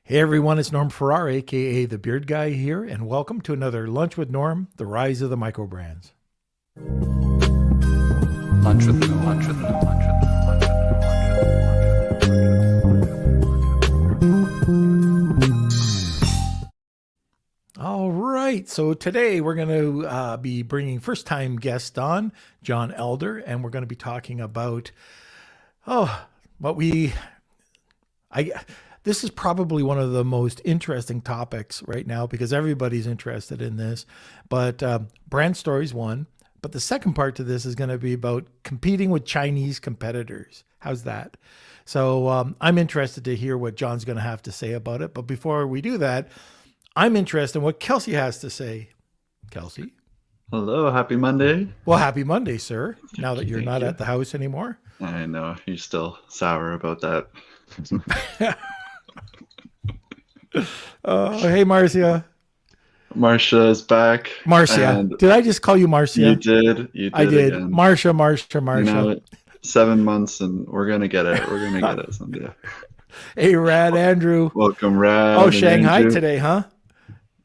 Hey everyone, it's Norm Farrar, aka the Beard Guy here, and welcome to another Lunch with Norm, the rise of the micro brands. Lunch with Norm, lunch with Norm, lunch with Norm, lunch with Norm. All right, so today we're going to be bringing first-time guest on, Jon Elder, and we're going to be talking about, this is probably one of the most interesting topics right now because everybody's interested in this. But brand stories, one. But the second part to this is going to be about competing with Chinese competitors. How's that? So I'm interested to hear what Jon's going to have to say about it. But before we do that, I'm interested in what Kelsey has to say. Kelsey? Hello, happy Monday. Well, happy Monday, sir. Now that you're not at the house anymore. I know, you're still sour about that. Hey, Marcia. Marcia is back. Marcia. Did I just call you Marcia? You did. I did. Again. Marcia. You know, 7 months and we're going to get it. We're going to get it someday. Hey, Rad Andrew. Welcome, Rad. Oh, Shanghai Andrew. Today, huh?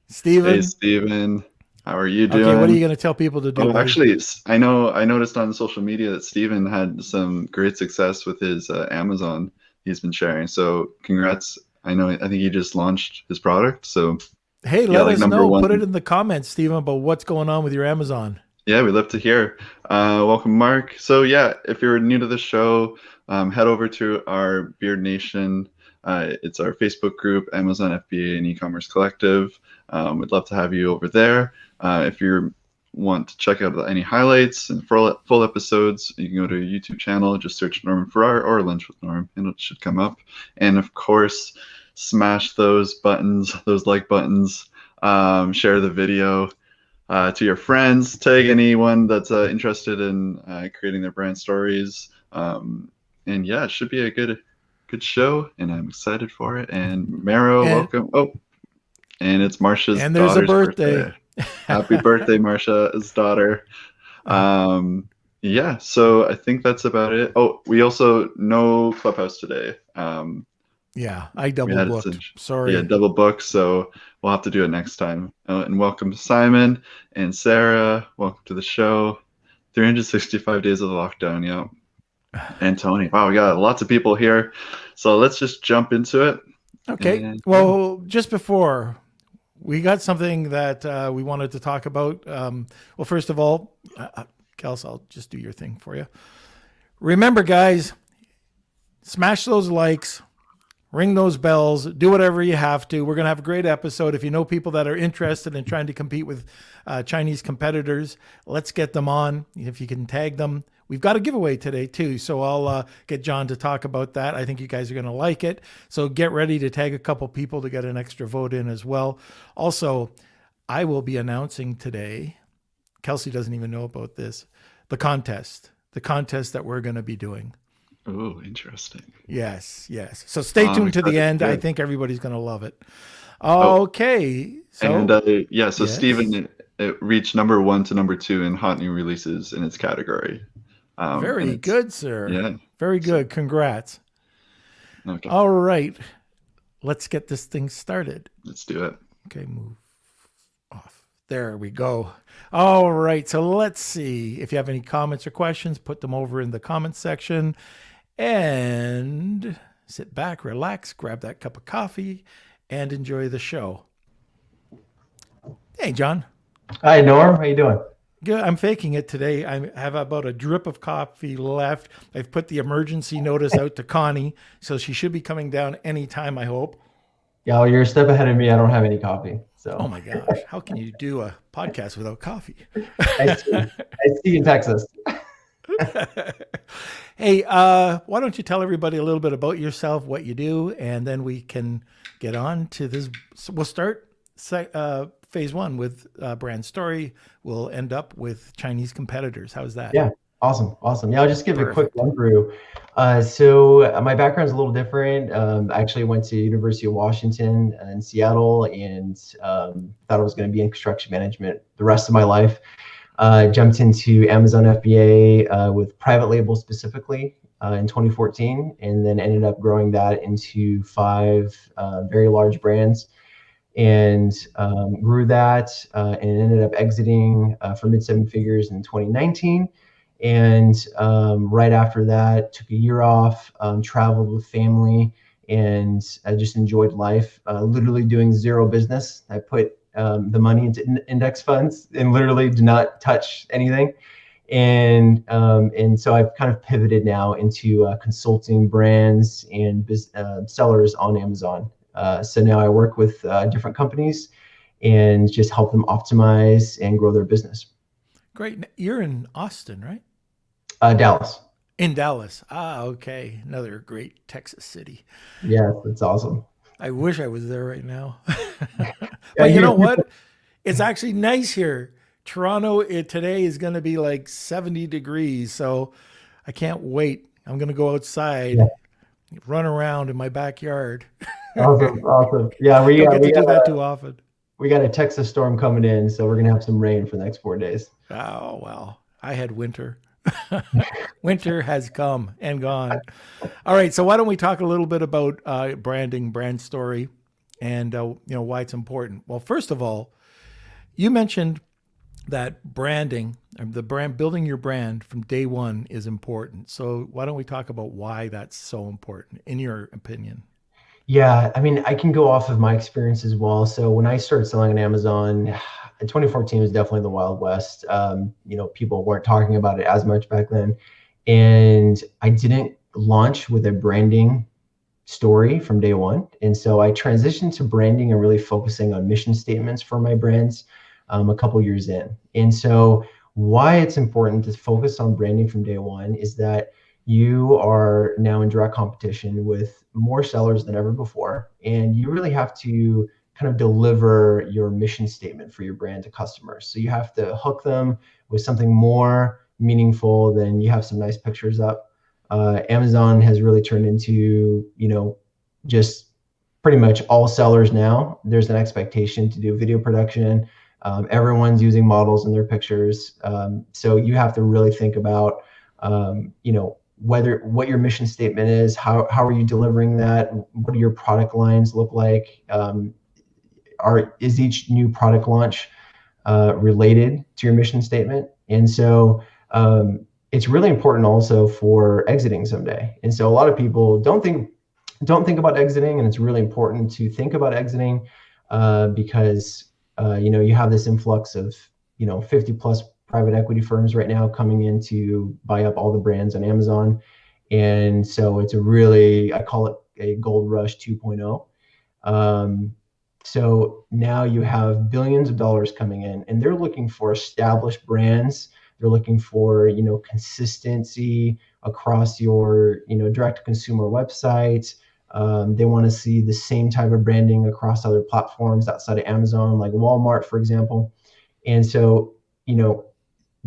Steven. Hey, Steven. How are you doing? Okay, what are you going to tell people to do? Oh, actually, I noticed on social media that Steven had some great success with his Amazon he's been sharing. So congrats. I think he just launched his product. So hey, let us know. Put it in the comments, Steven, about what's going on with your Amazon. Yeah, we'd love to hear. Welcome, Mark. So yeah, if you're new to the show, head over to our Beard Nation. It's our Facebook group, Amazon FBA and eCommerce Collective. We'd love to have you over there. If you want to check out any highlights and full episodes, you can go to our YouTube channel, just search Norman Farrar or Lunch with Norm, and it should come up. And of course, smash those buttons, those like buttons, share the video to your friends, tag anyone that's interested in creating their brand stories. And yeah, it should be a good show, and I'm excited for it. And Mero, welcome. Oh, and it's Marcia's and there's daughter's a birthday. Happy birthday, Marcia's daughter. Yeah, so I think that's about it. Oh, we also no Clubhouse today. Yeah, I double booked. Sorry. Yeah, double booked, so we'll have to do it next time. And welcome to Simon and Sarah. Welcome to the show. 365 days of the lockdown, yeah. And Tony. Wow, we got lots of people here. So let's just jump into it. Okay. Well, just before, we got something that we wanted to talk about. Well, first of all, Kels, I'll just do your thing for you. Remember, guys, smash those likes. Ring those bells, do whatever you have to. We're going to have a great episode. If you know people that are interested in trying to compete with Chinese competitors, let's get them on. If you can tag them. We've got a giveaway today too, so I'll get Jon to talk about that. I think you guys are going to like it. So get ready to tag a couple people to get an extra vote in as well. Also, I will be announcing today, Kelsey doesn't even know about this, the contest that we're going to be doing. Oh, interesting. Yes. So stay tuned to the end. Good. I think everybody's going to love it. Okay. So yes. Steven, it reached number 1 to number 2 in hot new releases in its category. Very good, sir. Yeah. Very good. Congrats. Okay. All right. Let's get this thing started. Let's do it. Okay, move off. There we go. All right. So let's see. If you have any comments or questions, put them over in the comments section. And sit back, relax, grab that cup of coffee, and enjoy the show. Hey, Jon. Hi, Norm. How you doing? Good. I'm faking it today. I have about a drip of coffee left. I've put the emergency notice out to Connie, so she should be coming down anytime, I hope. Yeah, well, you're a step ahead of me. I don't have any coffee. So. Oh, my gosh. How can you do a podcast without coffee? I see in Texas. Hey, why don't you tell everybody a little bit about yourself, what you do, and then we can get on to this. So we'll start phase 1 with brand story. We'll end up with Chinese competitors. How's that? Yeah, awesome. Yeah, I'll just give a quick run through. So my background's a little different. I actually went to University of Washington in Seattle and thought I was going to be in construction management the rest of my life. Jumped into Amazon FBA with private label specifically. in 2014, and then ended up growing that into 5 very large brands, and grew that, and ended up exiting for mid 7 figures in 2019. And right after that, took a year off, traveled with family, and I just enjoyed life, literally doing zero business. I put the money into index funds and literally did not touch anything. And so I've kind of pivoted now into consulting brands and sellers on Amazon. So now I work with different companies and just help them optimize and grow their business. Great. You're in Austin, right? Dallas. In Dallas. Ah, okay. Another great Texas city. Yeah, that's awesome. I wish I was there right now. Yeah, But you know what? It's actually nice here. Toronto today is going to be like 70 degrees, so I can't wait. I'm going to go outside, Yeah. run around in my backyard. Awesome, awesome. Yeah, we Don't get we to do got that a, too often. we got a Texas storm coming in, so we're gonna have some rain for the next 4 days. Oh, well, I had winter. Winter has come and gone. All right, so why don't we talk a little bit about branding, brand story, and why it's important. Well, first of all, you mentioned that branding, the brand, building your brand from day one is important. So why don't we talk about why that's so important, in your opinion? Yeah, I mean, I can go off of my experience as well. So when I started selling on Amazon, in 2014 was definitely the Wild West. People weren't talking about it as much back then. And I didn't launch with a branding story from day one. And so I transitioned to branding and really focusing on mission statements for my brands a couple years in. And so why it's important to focus on branding from day one is that you are now in direct competition with more sellers than ever before. And you really have to kind of deliver your mission statement for your brand to customers. So you have to hook them with something more meaningful than you have some nice pictures up. Amazon has really turned into, just pretty much all sellers now. There's an expectation to do video production. Everyone's using models in their pictures. So you have to really think about, what your mission statement is, how are you delivering that? What do your product lines look like? Is each new product launch related to your mission statement? And so it's really important also for exiting someday. And so a lot of people don't think about exiting, and it's really important to think about exiting because you have this influx of 50 plus private equity firms right now coming in to buy up all the brands on Amazon. And so it's I call it a gold rush 2.0. So now you have billions of dollars coming in, and they're looking for established brands. They're looking for, consistency across your, direct to consumer websites. They want to see the same type of branding across other platforms outside of Amazon, like Walmart, for example. And so,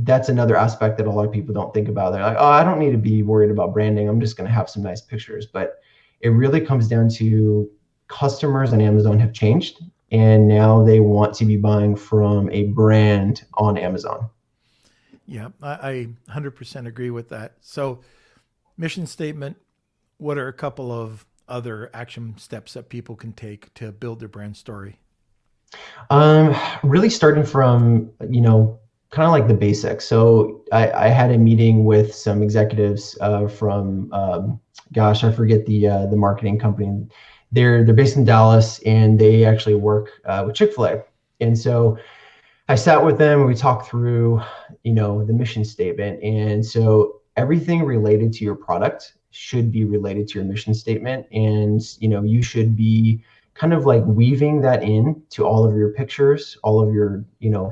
that's another aspect that a lot of people don't think about. They're like, oh, I don't need to be worried about branding. I'm just going to have some nice pictures. But it really comes down to customers on Amazon have changed, and now they want to be buying from a brand on Amazon. Yeah, I 100% agree with that. So, mission statement, what are a couple of other action steps that people can take to build their brand story? Really starting from, kind of like the basics. So I had a meeting with some executives from, I forget the marketing company. They're based in Dallas, and they actually work with Chick-fil-A. And so I sat with them and we talked through, the mission statement. And so everything related to your product should be related to your mission statement. And, you should be kind of like weaving that in to all of your pictures, all of your,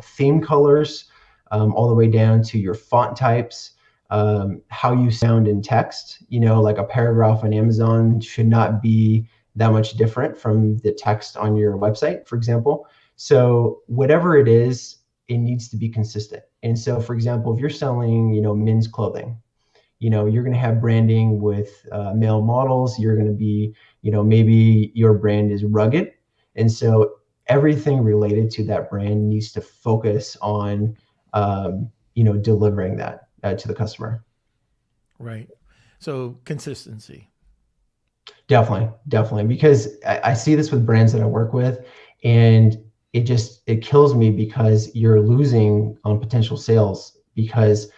theme colors, all the way down to your font types, how you sound in text. Like a paragraph on Amazon should not be that much different from the text on your website, for example. So whatever it is, it needs to be consistent. And so, for example, if you're selling, men's clothing, you're going to have branding with male models. You're going to be, maybe your brand is rugged. And so everything related to that brand needs to focus on, delivering that to the customer. Right. So consistency. Definitely, because I see this with brands that I work with, and it kills me because you're losing on potential sales because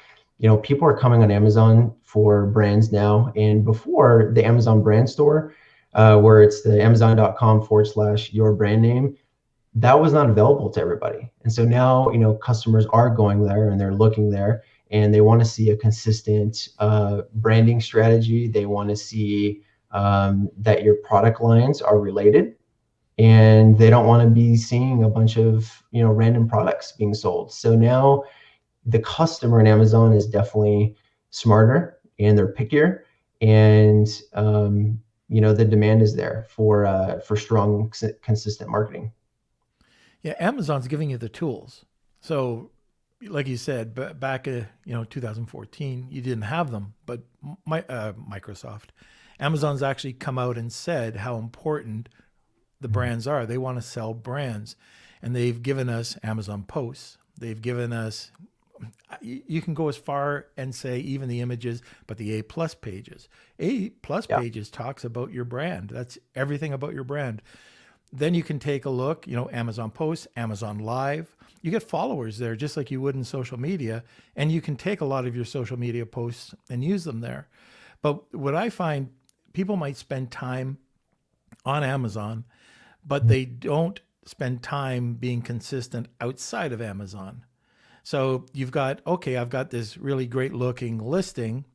people are coming on Amazon for brands now, and before the Amazon brand store, where it's the Amazon.com/your brand name, that was not available to everybody. And so now, customers are going there and they're looking there and they want to see a consistent branding strategy. They want to see that your product lines are related, and they don't want to be seeing a bunch of, random products being sold. So now the customer in Amazon is definitely smarter and they're pickier, and the demand is there for strong, consistent marketing. Yeah, Amazon's giving you the tools. So, like you said, back 2014, you didn't have them, but Microsoft, Amazon's actually come out and said how important the brands are. They want to sell brands, and they've given us Amazon posts. They've given us, you can go as far and say even the images, but the A plus pages. A plus pages talks about your brand. That's everything about your brand. Then you can take a look, Amazon posts, Amazon Live. You get followers there just like you would in social media, and you can take a lot of your social media posts and use them there. But what I find, people might spend time on Amazon, but they don't spend time being consistent outside of Amazon. So you've got, okay, I've got this really great looking listing.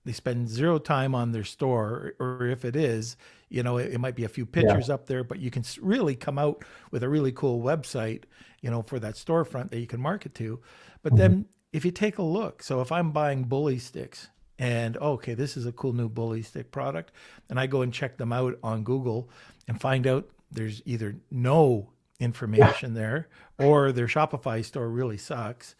They spend zero time on their store, or if it is, it might be a few pictures up there, but you can really come out with a really cool website, for that storefront that you can market to. But then if you take a look, so if I'm buying bully sticks and, okay, this is a cool new bully stick product, and I go and check them out on Google and find out there's either no information there, or their Shopify store really sucks,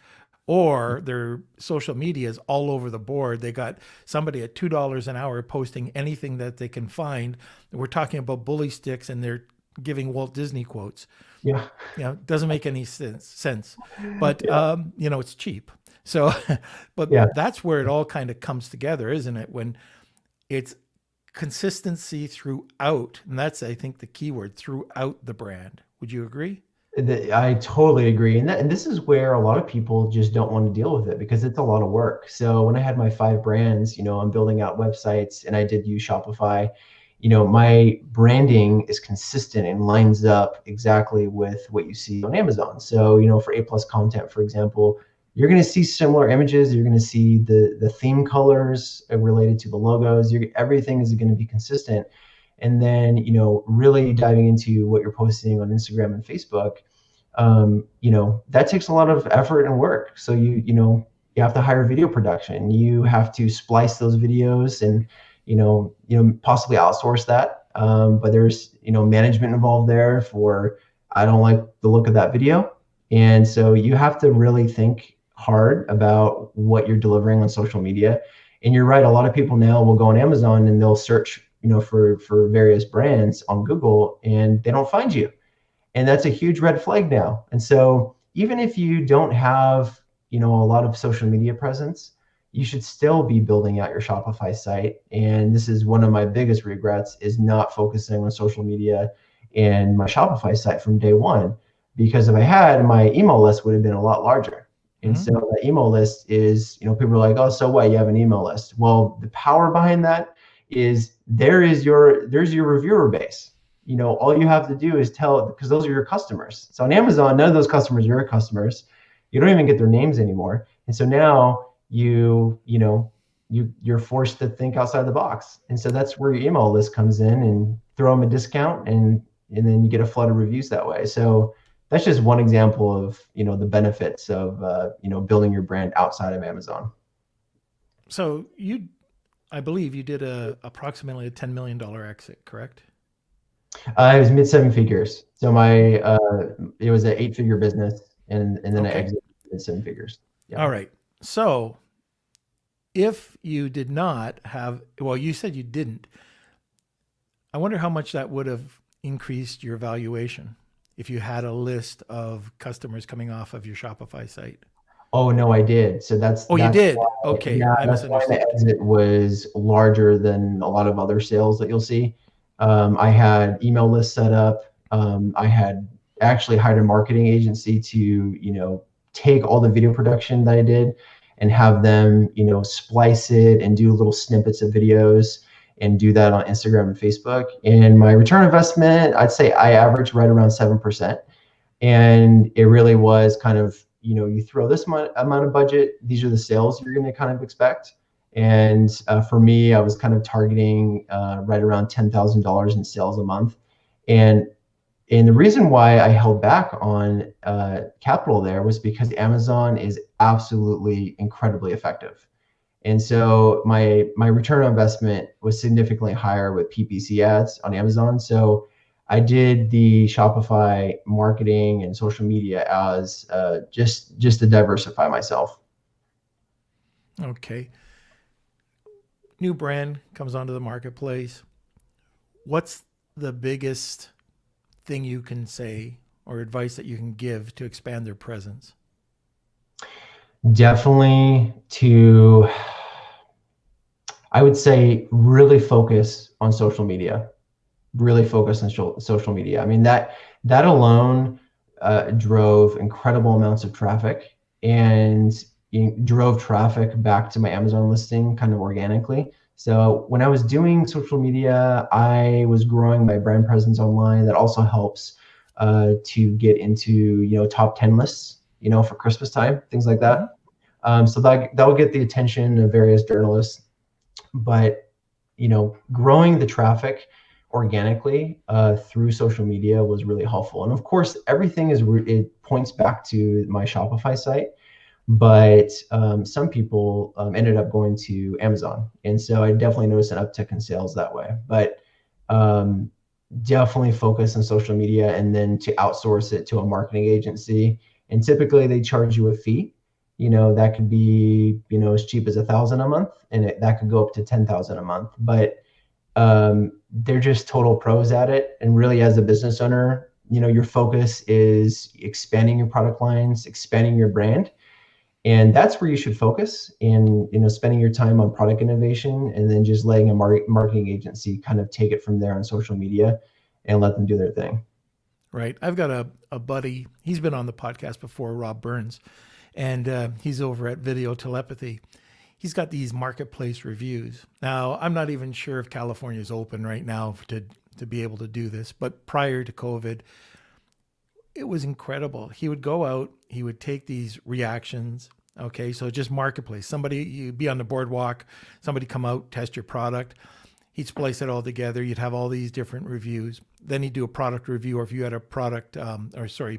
or their social media is all over the board. They got somebody at $2 an hour posting anything that they can find. We're talking about bully sticks and they're giving Walt Disney quotes. Yeah. It doesn't make any sense. But, it's cheap. So, but that's where it all kind of comes together, isn't it? When it's consistency throughout, and that's, I think, the key word, throughout the brand. Would you agree? I totally agree. And this is where a lot of people just don't want to deal with it because it's a lot of work. So when I had my 5 brands, I'm building out websites and I did use Shopify, my branding is consistent and lines up exactly with what you see on Amazon. So, for A+ content, for example, you're going to see similar images. You're going to see the theme colors related to the logos. Everything is going to be consistent. And then, really diving into what you're posting on Instagram and Facebook, that takes a lot of effort and work. So you have to hire video production. You have to splice those videos and, possibly outsource that. But there's, management involved there for, I don't like the look of that video. And so you have to really think hard about what you're delivering on social media. And you're right. A lot of people now will go on Amazon and they'll search for various brands on Google, and they don't find you. And that's a huge red flag now. And so even if you don't have, a lot of social media presence, you should still be building out your Shopify site. And this is one of my biggest regrets, is not focusing on social media and my Shopify site from day one, because if I had, my email list would have been a lot larger. And so that email list is, people are like, oh, so what? You have an email list. Well, the power behind that is there's your reviewer base. All you have to do is tell, because those are your customers. So on Amazon, none of those customers are your customers. You don't even get their names anymore. And so now you're forced to think outside the box. And so that's where your email list comes in, and throw them a discount, and then you get a flood of reviews that way. So that's just one example of, the benefits of, building your brand outside of Amazon. So I believe you did approximately a $10 million exit, correct? It was mid-7 figures. So it was an 8-figure business, and then I exited mid-7 figures. Yeah. All right. So if you did not have, well, you said you didn't. I wonder how much that would have increased your valuation if you had a list of customers coming off of your Shopify site. Oh no, I did. So Oh, you that's did? why, Okay, yeah, I that's why the misunderstood. exit was larger than a lot of other sales that you'll see. I had email lists set up. I had actually hired a marketing agency to, take all the video production that I did and have them, splice it and do little snippets of videos and do that on Instagram and Facebook. And my return on investment, I'd say I averaged right around 7%. And it really was kind of, you throw this amount of budget, these are the sales you're going to kind of expect. And for me, I was kind of targeting right around $10,000 in sales a month. And the reason why I held back on capital there was because Amazon is absolutely incredibly effective. And so my return on investment was significantly higher with PPC ads on Amazon. So I did the Shopify marketing and social media as just to diversify myself. Okay. New brand comes onto the marketplace. What's the biggest thing you can say or advice that you can give to expand their presence? Definitely to, I would say, really focus on social media. Really focus on social media. I mean, that alone drove incredible amounts of traffic and drove traffic back to my Amazon listing kind of organically. So when I was doing social media, I was growing my brand presence online. That also helps to get into top 10 lists, for Christmas time, things like Mm-hmm. that. So that will get the attention of various journalists. But growing the traffic organically through social media was really helpful. And of course, everything it points back to my Shopify site, but some people ended up going to Amazon, and so I definitely noticed an uptick in sales that way. But um, definitely focus on social media, and then to outsource it to a marketing agency. And typically, they charge you a fee. That could be as cheap as $1,000 a month, and that could go up to $10,000 a month. But they're just total pros at it. And really, as a business owner, your focus is expanding your product lines, expanding your brand. And that's where you should focus in, spending your time on product innovation, and then just letting a marketing agency kind of take it from there on social media and let them do their thing. Right. I've got a buddy. He's been on the podcast before, Rob Burns, and he's over at Video Telepathy. He's got these marketplace reviews. Now, I'm not even sure if California is open right now to be able to do this, but prior to COVID, it was incredible. He would go out, he would take these reactions. Okay, so just marketplace. Somebody, you'd be on the boardwalk, somebody come out, test your product. He'd splice it all together. You'd have all these different reviews. Then he'd do a product review, or if you had a product,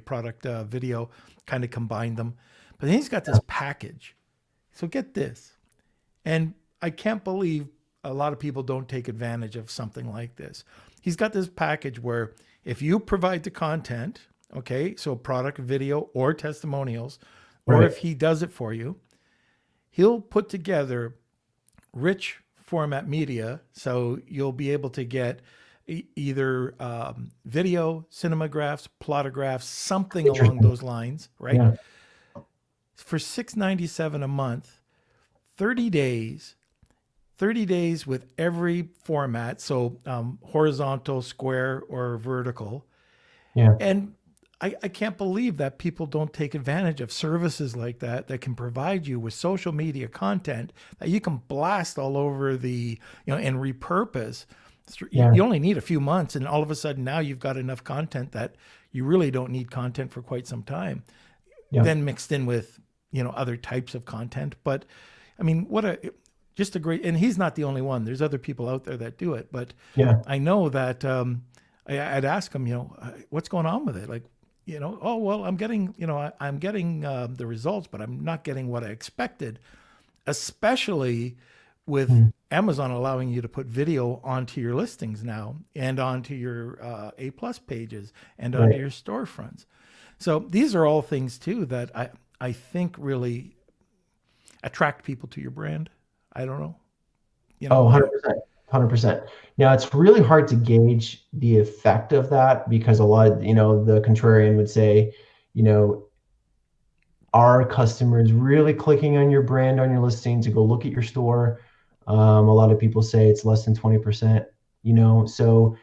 product video, kind of combine them. But then he's got this package. So get this. And I can't believe a lot of people don't take advantage of something like this. He's got this package where if you provide the content, okay, so product, video, or testimonials, or Right. if he does it for you, he'll put together rich format media. So you'll be able to get either video, cinemagraphs, plotographs, something along those lines, right? Yeah. For $6.97 a month, 30 days, 30 days with every format. So horizontal, square, or vertical. Yeah. And I can't believe that people don't take advantage of services like that can provide you with social media content that you can blast all over and repurpose. Yeah. You only need a few months, and all of a sudden now you've got enough content that you really don't need content for quite some time. Yeah. Then mixed in with, other types of content. But I mean, just a great, and he's not the only one. There's other people out there that do it. But Yeah. I know that I'd ask him, what's going on with it? Like, oh, well, I'm getting the results, but I'm not getting what I expected, especially with Amazon allowing you to put video onto your listings now and onto your A+ pages and onto your storefronts. So these are all things too that I think really attract people to your brand. I don't know. Oh, 100%. 100%. Now, it's really hard to gauge the effect of that because a lot of, the contrarian would say, are customers really clicking on your brand, on your listing to go look at your store? A lot of people say it's less than 20%, so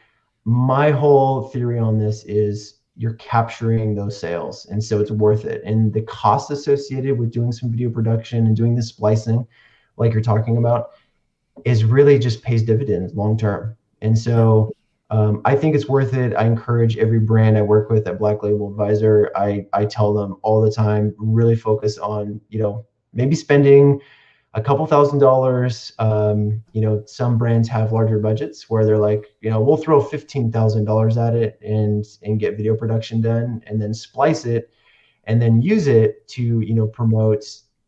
my whole theory on this is you're capturing those sales. And so it's worth it. And the cost associated with doing some video production and doing the splicing, like you're talking about, is really just pays dividends long term. And so I think it's worth it. I encourage every brand I work with at Black Label Advisor. I tell them all the time, really focus on, maybe spending a couple $1,000s. Some brands have larger budgets where they're like, we'll throw $15,000 at it and get video production done, and then splice it, and then use it to promote.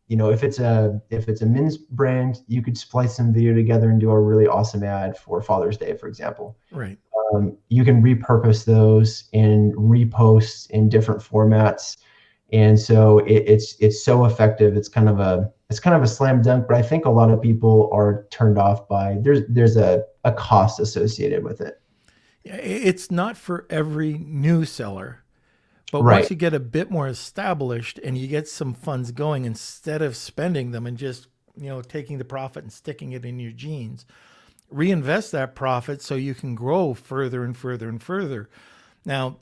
If it's a men's brand, you could splice some video together and do a really awesome ad for Father's Day, for example. Right. You can repurpose those and repost in different formats, and so it's so effective. It's kind of a slam dunk, but I think a lot of people are turned off by there's a cost associated with it. It's not for every new seller, but Right. once you get a bit more established and you get some funds going, instead of spending them and just taking the profit and sticking it in your jeans, reinvest that profit so you can grow further and further and further. Now,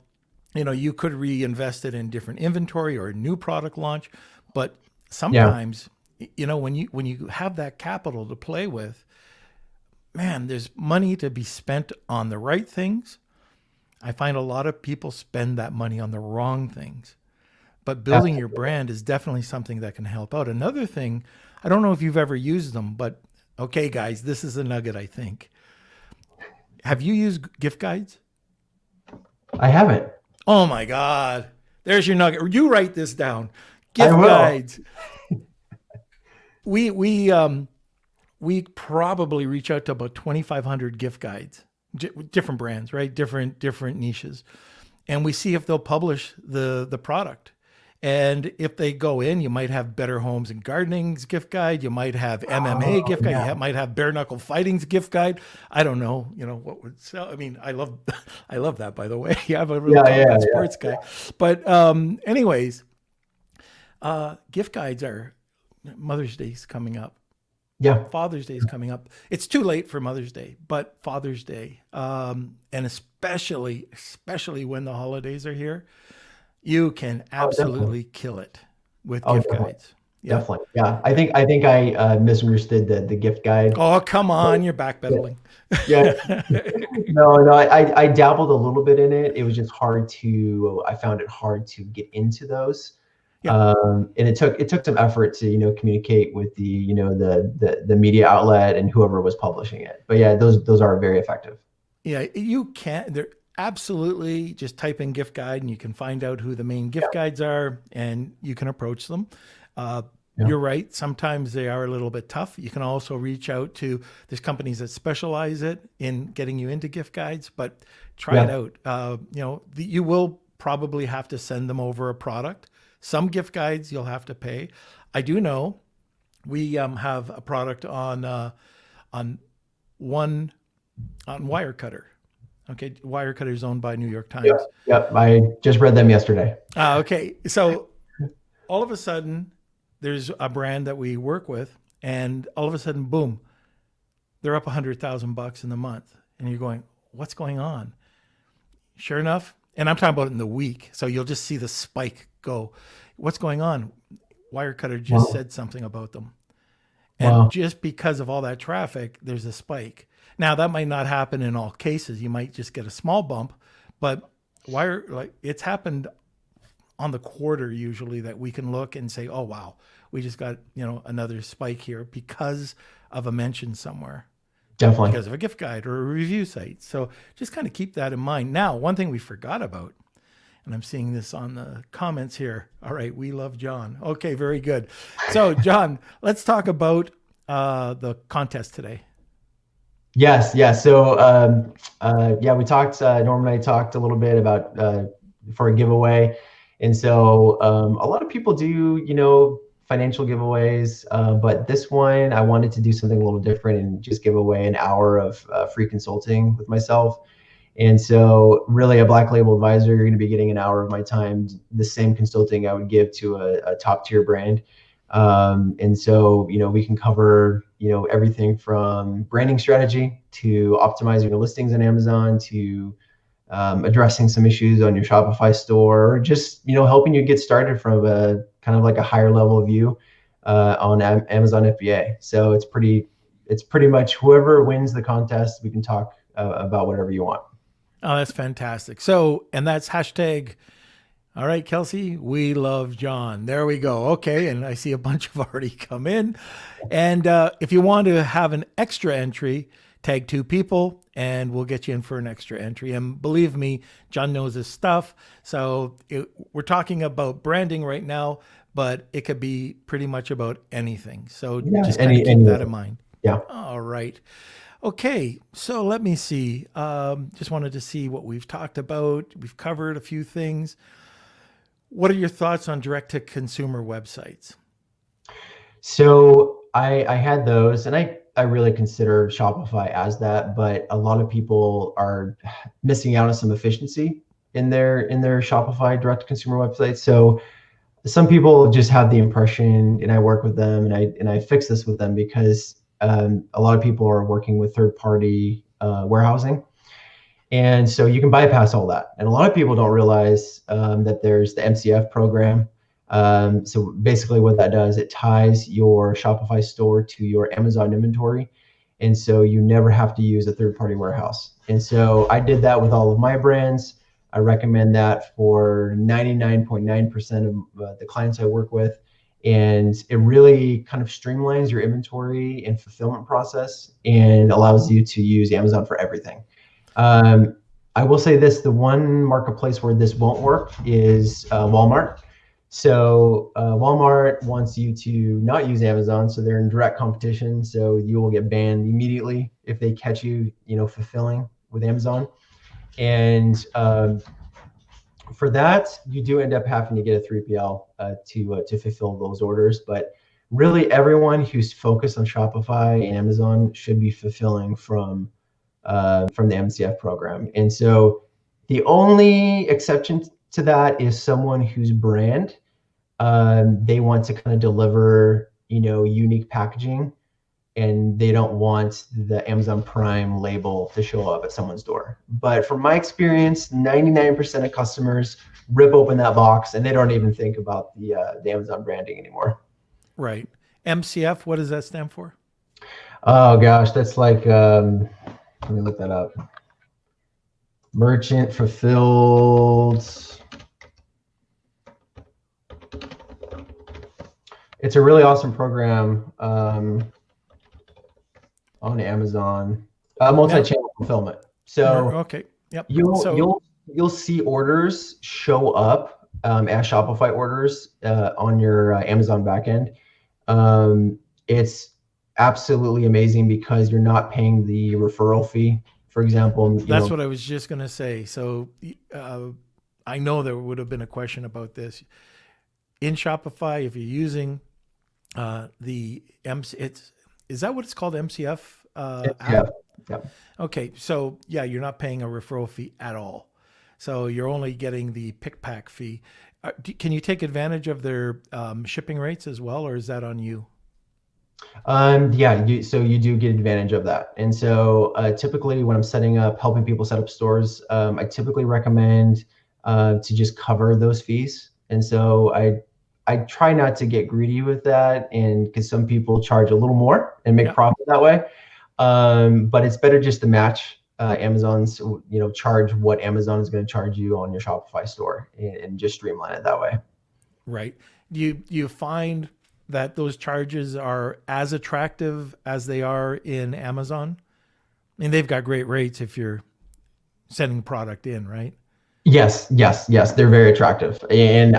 you could reinvest it in different inventory or a new product launch, but sometimes, when you have that capital to play with, man, there's money to be spent on the right things. I find a lot of people spend that money on the wrong things, but building your brand is definitely something that can help out. Another thing, I don't know if you've ever used them, but okay, guys, this is a nugget, I think. Have you used gift guides? I haven't. Oh my God. There's your nugget. You write this down. Gift I will. guides. We probably reach out to about 2,500 gift guides, different brands, right? Different niches. And we see if they'll publish the product. And if they go in, you might have Better Homes and Gardening's gift guide. You might have MMA gift guide. Yeah. You might have Bare Knuckle Fighting's gift guide. I don't know, what would sell. I mean, I love that, by the way. I'm a really sports guy. But anyways, gift guides are, Mother's Day's coming up. Yeah. Father's Day is coming up. It's too late for Mother's Day, but Father's Day, and especially when the holidays are here, you can absolutely kill it with gift definitely. guides. Yeah. Definitely. Yeah. I think I misunderstood the gift guide. Oh, come on. You're backpedaling. Yeah. No, I dabbled a little bit in it. It was just I found it hard to get into those. Yeah. And it took some effort to, communicate with the media outlet and whoever was publishing it. But yeah, those are very effective. Yeah. You can't, they're absolutely, just type in gift guide and you can find out who the main gift guides are and you can approach them. You're right. Sometimes they are a little bit tough. You can also reach out to, there's companies that specialize in getting you into gift guides, but try it out. You will probably have to send them over a product. Some gift guides you'll have to pay. I do know we have a product on Wirecutter. Okay, Wirecutter is owned by New York Times. Yep. I just read them yesterday. Okay, so all of a sudden, there's a brand that we work with, and all of a sudden, boom, they're up $100,000 in the month, and you're going, "What's going on?" Sure enough, and I'm talking about it in the week, so you'll just see the spike go. What's going on? Wirecutter just said something about them, and just because of all that traffic, there's a spike. Now that might not happen in all cases. You might just get a small bump, but it's happened on the quarter usually that we can look and say, "Oh wow, we just got another spike here because of a mention somewhere." Definitely. Because of a gift guide or a review site. So just kind of keep that in mind. Now, one thing we forgot about, and I'm seeing this on the comments here. All right, we love Jon. Okay, very good. So Jon, let's talk about the contest today. Yes. Yeah. So, we talked, Norm and I talked a little bit about, for a giveaway. And so, a lot of people do, financial giveaways. But this one, I wanted to do something a little different and just give away an hour of free consulting with myself. And so really a black label advisor, you're going to be getting an hour of my time, the same consulting I would give to a top tier brand. And so, we can cover, everything from branding strategy to optimizing your listings on Amazon to addressing some issues on your Shopify store, or just, helping you get started from a kind of like a higher level view on Amazon FBA. So it's pretty much whoever wins the contest, we can talk about whatever you want. Oh, that's fantastic. So, and that's hashtag. All right, Kelsey, we love Jon. There we go. Okay. And I see a bunch have already come in. And if you want to have an extra entry, tag 2 people and we'll get you in for an extra entry. And believe me, Jon knows his stuff. So we're talking about branding right now, but it could be pretty much about anything. So just kind of keep that in mind. Yeah. All right. Okay. So let me see. Just wanted to see what we've talked about. We've covered a few things. What are your thoughts on direct-to-consumer websites? So I had those, and I really consider Shopify as that, but a lot of people are missing out on some efficiency in their Shopify direct-to-consumer websites. So some people just have the impression, and I work with them, and I fix this with them because a lot of people are working with third-party warehousing. And so you can bypass all that. And a lot of people don't realize that there's the MCF program. So basically what that does, it ties your Shopify store to your Amazon inventory. And so you never have to use a third-party warehouse. And so I did that with all of my brands. I recommend that for 99.9% of the clients I work with. And it really kind of streamlines your inventory and fulfillment process and allows you to use Amazon for everything. I will say this, the one marketplace where this won't work is Walmart. So Walmart wants you to not use Amazon, so they're in direct competition. So you will get banned immediately if they catch you, fulfilling with Amazon. And for that, you do end up having to get a 3PL to fulfill those orders. But really, everyone who's focused on Shopify and Amazon should be fulfilling from the MCF program. And so the only exception to that is someone whose brand they want to kind of deliver, unique packaging, and they don't want the Amazon Prime label to show up at someone's door. But from my experience, 99% of customers rip open that box and they don't even think about the Amazon branding anymore. Right. MCF, what does that stand for? Oh gosh, that's like, let me look that up. Merchant fulfilled. It's a really awesome program on Amazon, multi-channel fulfillment. So okay, yep. You'll see orders show up as Shopify orders on your Amazon backend. It's absolutely amazing because you're not paying the referral fee, for example. That's what I was just going to say. So I know there would have been a question about this. In Shopify, if you're using the is that what it's called, MCF app? Yeah. Okay, so yeah, you're not paying a referral fee at all. So you're only getting the pick pack fee. Can you take advantage of their shipping rates as well, or is that on you? So you do get advantage of that. And so typically when I'm helping people set up stores, I typically recommend to just cover those fees. And so I try not to get greedy with that, and because some people charge a little more and make profit that way. But it's better just to match Amazon's, charge what Amazon is going to charge you on your Shopify store and just streamline it that way. Right. Do you find that those charges are as attractive as they are in Amazon? I mean, they've got great rates if you're sending product in, right? Yes. They're very attractive. And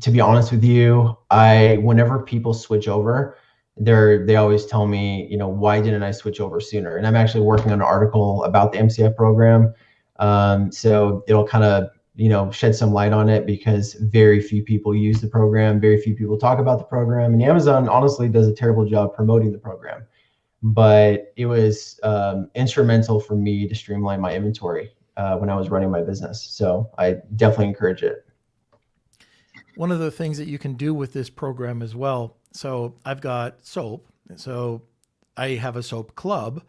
to be honest with you, whenever people switch over, they always tell me, why didn't I switch over sooner? And I'm actually working on an article about the MCF program. So it'll kind of, shed some light on it because very few people use the program. Very few people talk about the program. And Amazon honestly does a terrible job promoting the program. but it was instrumental for me to streamline my inventory when I was running my business. So I definitely encourage it. One of the things that you can do with this program as well. So I've got soap. So I have a soap club,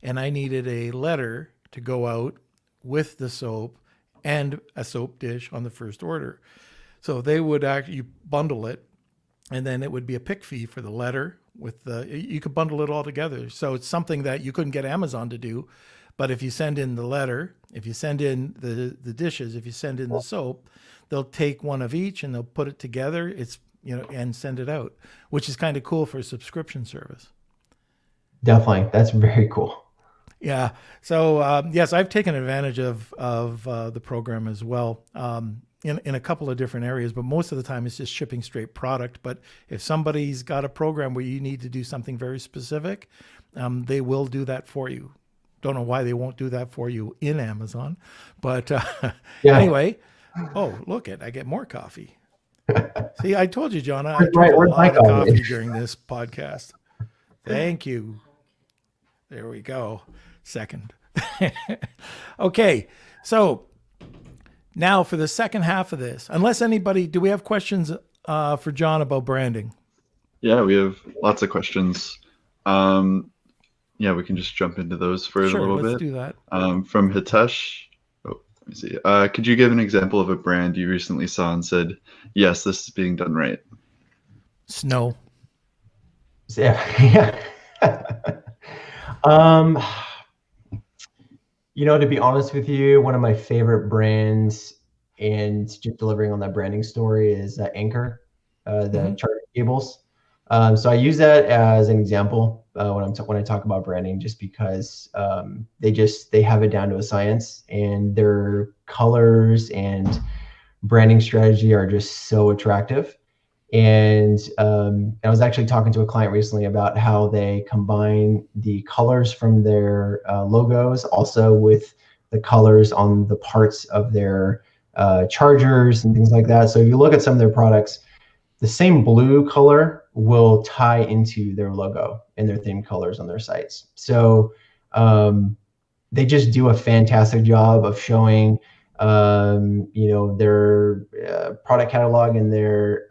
and I needed a letter to go out with the soap and a soap dish on the first order. So they would actually bundle it, and then it would be a pick fee for the letter with you could bundle it all together. So it's something that you couldn't get Amazon to do. But if you send in the letter, if you send in the dishes, if you send in the soap, they'll take one of each and they'll put it together. And send it out, which is kind of cool for a subscription service. Definitely. That's very cool. Yeah. So yes, I've taken advantage of the program as well in a couple of different areas, but most of the time it's just shipping straight product. But if somebody's got a program where you need to do something very specific, they will do that for you. Don't know why they won't do that for you in Amazon, but anyway. Oh, look I get more coffee. See, I told you, John, I drink a lot of coffee during this podcast. Thank you. There we go. Second. Okay. So now for the second half of this, do we have questions for John about branding? Yeah, we have lots of questions. Yeah, we can just jump into those for a little bit. Let's do that. From Hitesh. Let me see. Could you give an example of a brand you recently saw and said, yes, this is being done right? Snow. Yeah. To be honest with you, one of my favorite brands and just delivering on that branding story is Anchor, the charging cables. So I use that as an example when I talk about branding, just because they have it down to a science, and their colors and branding strategy are just so attractive. And I was actually talking to a client recently about how they combine the colors from their logos also with the colors on the parts of their chargers and things like that. So if you look at some of their products, the same blue color will tie into their logo and their theme colors on their sites. So they just do a fantastic job of showing, their product catalog and their,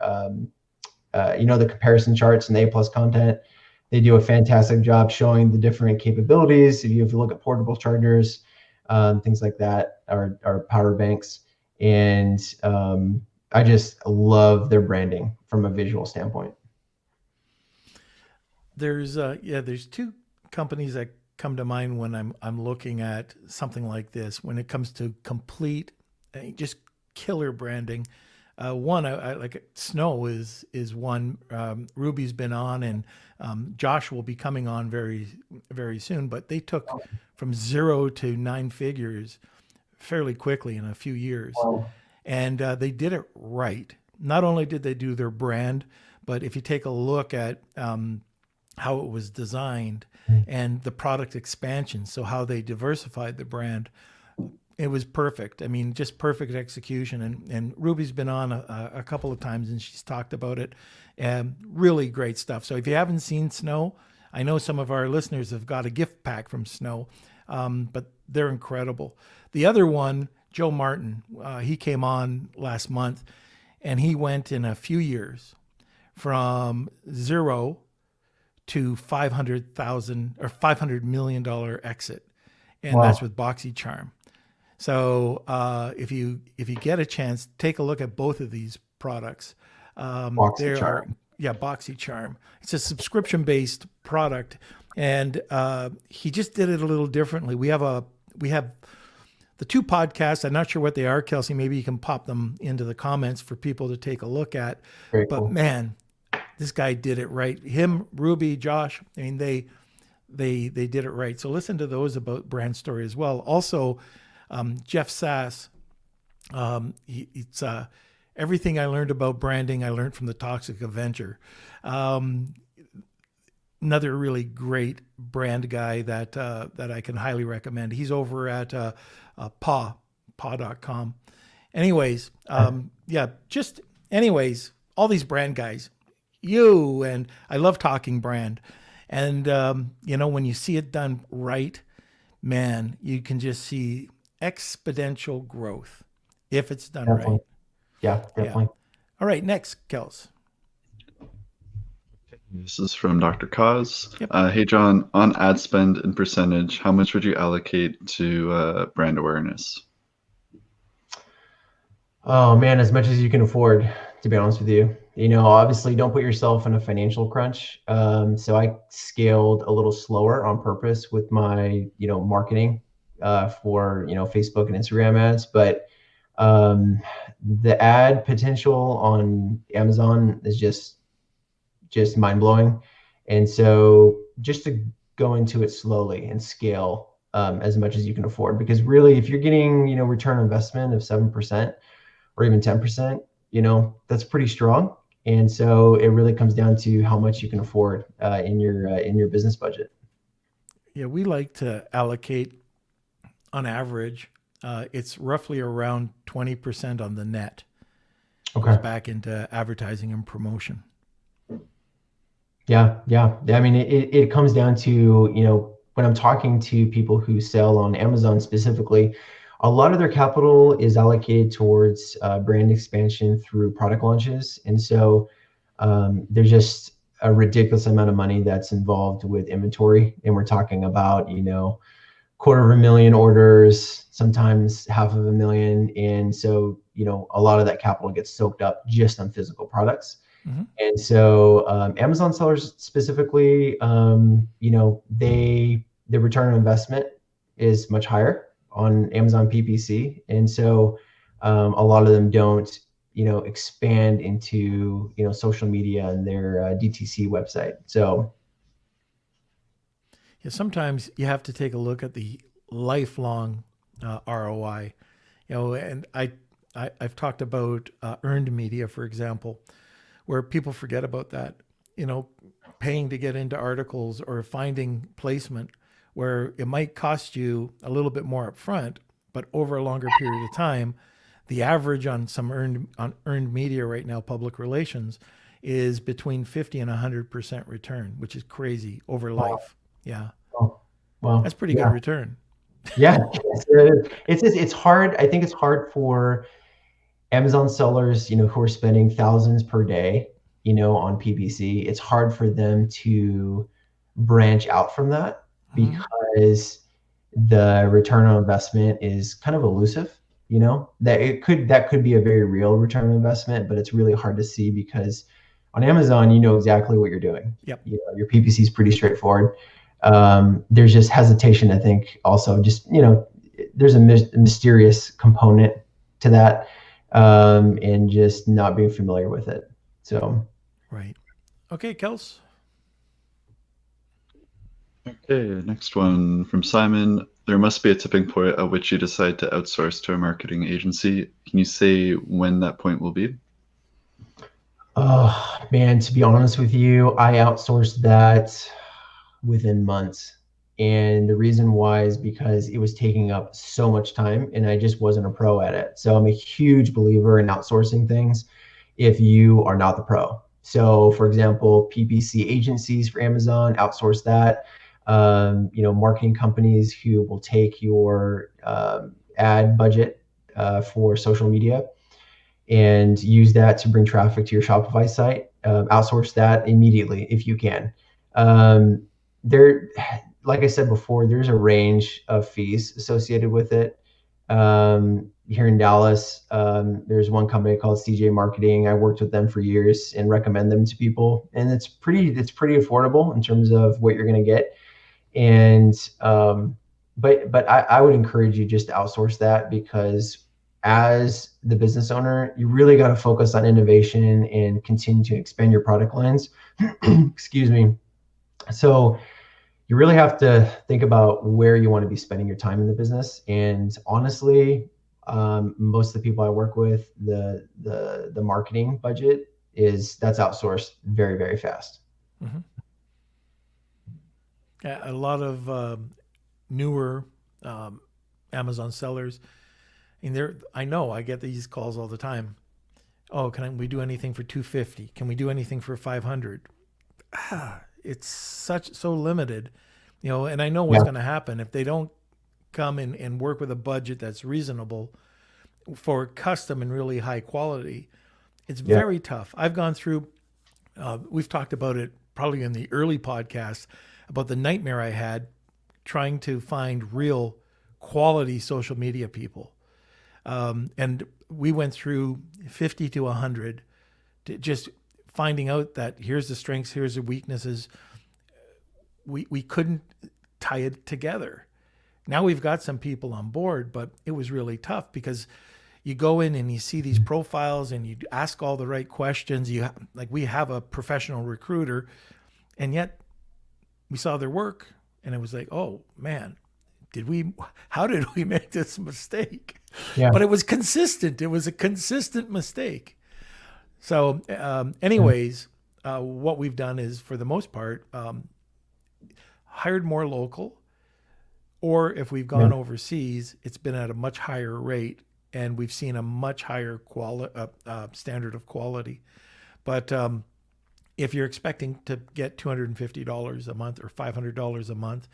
the comparison charts and A+ content. They do a fantastic job showing the different capabilities. If you look at portable chargers, things like that, or power banks. And I just love their branding from a visual standpoint. There's two companies that come to mind when I'm looking at something like this. When it comes to complete, just killer branding. One I like. Snow is one. Ruby's been on, and Josh will be coming on very, very soon. But they took from 0 to 9 figures fairly quickly in a few years. Wow. And they did it right. Not only did they do their brand, but if you take a look at how it was designed and the product expansion, so how they diversified the brand, it was perfect. I mean, just perfect execution. And Ruby's been on a couple of times, and she's talked about it. Really great stuff. So if you haven't seen Snow, I know some of our listeners have got a gift pack from Snow, but they're incredible. The other one, Joe Martin, he came on last month, and he went in a few years from 0 to $500,000 or $500 million exit, and that's with BoxyCharm. So if you get a chance, take a look at both of these products. BoxyCharm. BoxyCharm. It's a subscription-based product, and he just did it a little differently. We have the two podcasts. I'm not sure what they are, Kelsey. Maybe you can pop them into the comments for people to take a look at. Very but cool. Man, this guy did it right. Him, Ruby, Josh. I mean, they did it right. So listen to those about brand story as well. Also, Jeff Sass. It's everything I learned about branding, I learned from the Toxic Avenger. Another really great brand guy that I can highly recommend. He's over at paw.com. Anyways, all these brand guys, and I love talking brand. And, when you see it done right, man, you can just see exponential growth if it's done Definitely. right. Yeah, definitely. All right, next, Kels. This is from Dr. Cause. Yep. Hey, John, on ad spend and percentage, how much would you allocate to brand awareness? Oh man, as much as you can afford, to be honest with you. Obviously don't put yourself in a financial crunch. So I scaled a little slower on purpose with my, marketing for, Facebook and Instagram ads. But the ad potential on Amazon is just mind blowing. And so just to go into it slowly and scale as much as you can afford, because really, if you're getting, return on investment of 7%, or even 10%, that's pretty strong. And so it really comes down to how much you can afford in your business budget. Yeah, we like to allocate on average, it's roughly around 20% on the net goes Okay. back into advertising and promotion. Yeah. I mean, it comes down to, when I'm talking to people who sell on Amazon specifically, a lot of their capital is allocated towards brand expansion through product launches. And so there's just a ridiculous amount of money that's involved with inventory. And we're talking about, 250,000 orders, sometimes 500,000. And so, a lot of that capital gets soaked up just on physical products. Mm-hmm. And so Amazon sellers specifically, the return on investment is much higher on Amazon PPC. And so a lot of them don't, expand into, social media and their DTC website. So Yeah, sometimes you have to take a look at the lifelong ROI. And I've talked about earned media, for example, where people forget about that. Paying to get into articles or finding placement where it might cost you a little bit more upfront, but over a longer period of time, the average on some earned media right now, public relations, is between 50 and 100% return, which is crazy over life. Yeah. oh, well, That's pretty yeah. good return. Yeah, it's hard. I think it's hard for Amazon sellers, who are spending thousands per day, on PPC. It's hard for them to branch out from that because the return on investment is kind of elusive. That could be a very real return on investment, but it's really hard to see because on Amazon, you know exactly what you're doing. Yep. Your PPC is pretty straightforward. There's just hesitation, I think, also just, there's a mysterious component to that, and just not being familiar with it. So. Right. Okay, Kels. Okay, next one from Simon. There must be a tipping point at which you decide to outsource to a marketing agency. Can you say when that point will be? Oh man, to be honest with you, I outsourced that within months. And the reason why is because it was taking up so much time and I just wasn't a pro at it. So I'm a huge believer in outsourcing things if you are not the pro. So for example, PPC agencies for Amazon, outsource that. Marketing companies who will take your ad budget for social media and use that to bring traffic to your Shopify site, outsource that immediately if you can. There, like I said before, there's a range of fees associated with it. Here in Dallas, there's one company called CJ Marketing. I worked with them for years and recommend them to people, and it's pretty affordable in terms of what you're going to get. And but I would encourage you just to outsource that because as the business owner, you really got to focus on innovation and continue to expand your product lines. Excuse me. So you really have to think about where you want to be spending your time in the business. And honestly, most of the people I work with, the marketing budget that's outsourced very, very fast. Mm-hmm. Yeah, a lot of newer Amazon sellers. I know I get these calls all the time. Oh, we do anything for $250? Can we do anything for $500? it's so limited, and I know what's going to happen if they don't come in and work with a budget that's reasonable for custom and really high quality. It's very tough. I've gone through, we've talked about it probably in the early podcast about the nightmare I had trying to find real quality social media people. And we went through 50 to 100 to just finding out that here's the strengths, here's the weaknesses. We couldn't tie it together. Now we've got some people on board, but it was really tough because you go in and you see these profiles and you ask all the right questions. We have a professional recruiter, and yet we saw their work and it was like, oh man, how did we make this mistake? Yeah. But it was consistent. It was a consistent mistake. So anyways, what we've done is, for the most part, hired more local, or if we've gone overseas, it's been at a much higher rate and we've seen a much higher standard of quality. But if you're expecting to get $250 a month or $500 a month,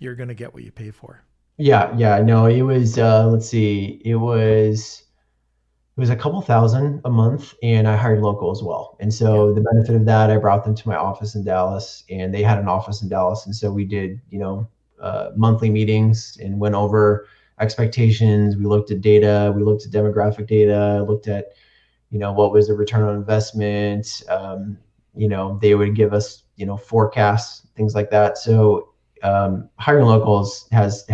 you're going to get what you pay for. No, it was, let's see, it was a couple thousand a month, and I hired local as well. And so the benefit of that, I brought them to my office in Dallas, and they had an office in Dallas. And so we did, monthly meetings and went over expectations. We looked at data, we looked at demographic data, looked at, what was the return on investment. They would give us, forecasts, things like that. So hiring locals has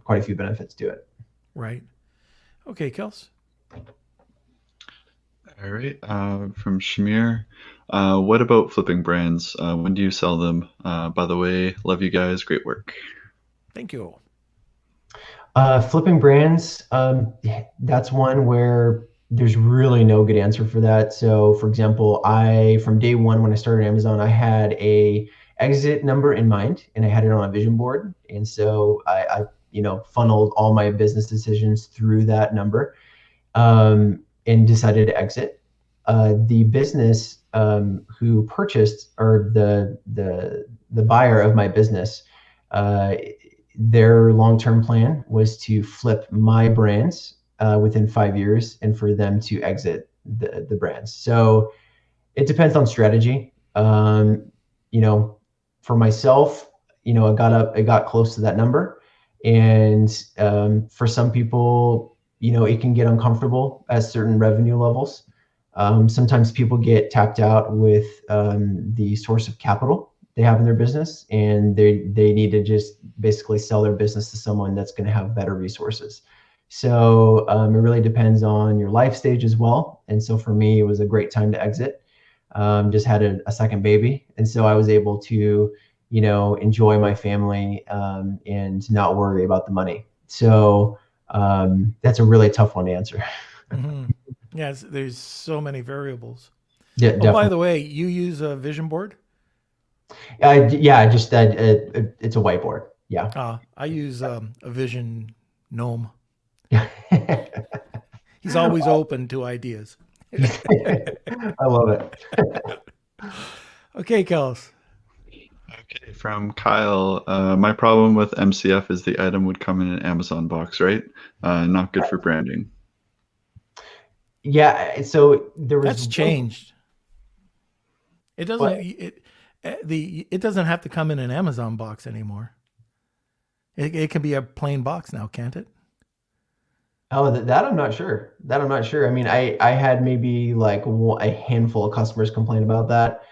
quite a few benefits to it. Right. Okay, Kels. All right. From Shamir, what about flipping brands? When do you sell them? By the way, love you guys. Great work. Thank you. Flipping brands, that's one where there's really no good answer for that. So for example, from day one, when I started Amazon, I had a exit number in mind and I had it on a vision board. And so I funneled all my business decisions through that number, and decided to exit. The business, who purchased, or the buyer of my business, their long-term plan was to flip my brands within 5 years and for them to exit the brands. So it depends on strategy. For myself, it got close to that number. And for some people, it can get uncomfortable at certain revenue levels. Sometimes people get tapped out with the source of capital they have in their business, and they need to just basically sell their business to someone that's going to have better resources. So it really depends on your life stage as well. And so for me, it was a great time to exit. Just had a second baby. And so I was able to, enjoy my family and not worry about the money. So that's a really tough one to answer. Mm-hmm. Yes, there's so many variables. Yeah. Oh, by the way, you use a vision board? Just it's a whiteboard. Yeah. I use a vision gnome. He's always open to ideas. I love it. Okay, Kels. Okay, from Kyle, my problem with MCF is the item would come in an Amazon box, right? Not good for branding. Yeah, so that's changed. It doesn't. It doesn't have to come in an Amazon box anymore. It can be a plain box now, can't it? Oh, that I'm not sure. I mean, I had maybe like a handful of customers complain about that.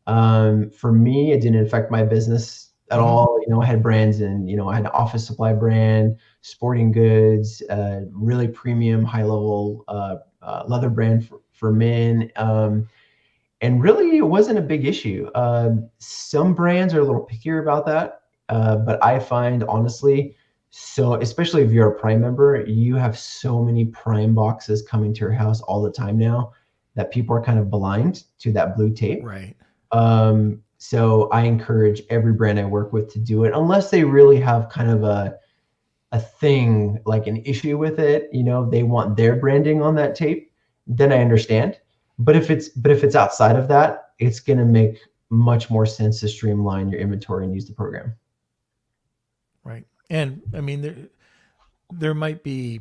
For me, it didn't affect my business at all. I had brands, and I had an office supply brand, sporting goods, really premium, high level leather brand for men. And really, it wasn't a big issue. Some brands are a little pickier about that, but I find, honestly, so especially if you're a Prime member, you have so many Prime boxes coming to your house all the time now that people are kind of blind to that blue tape. Right. So I encourage every brand I work with to do it, unless they really have kind of a thing, like an issue with it. They want their branding on that tape. Then I understand. But if it's outside of that, it's going to make much more sense to streamline your inventory and use the program. Right. And I mean, there might be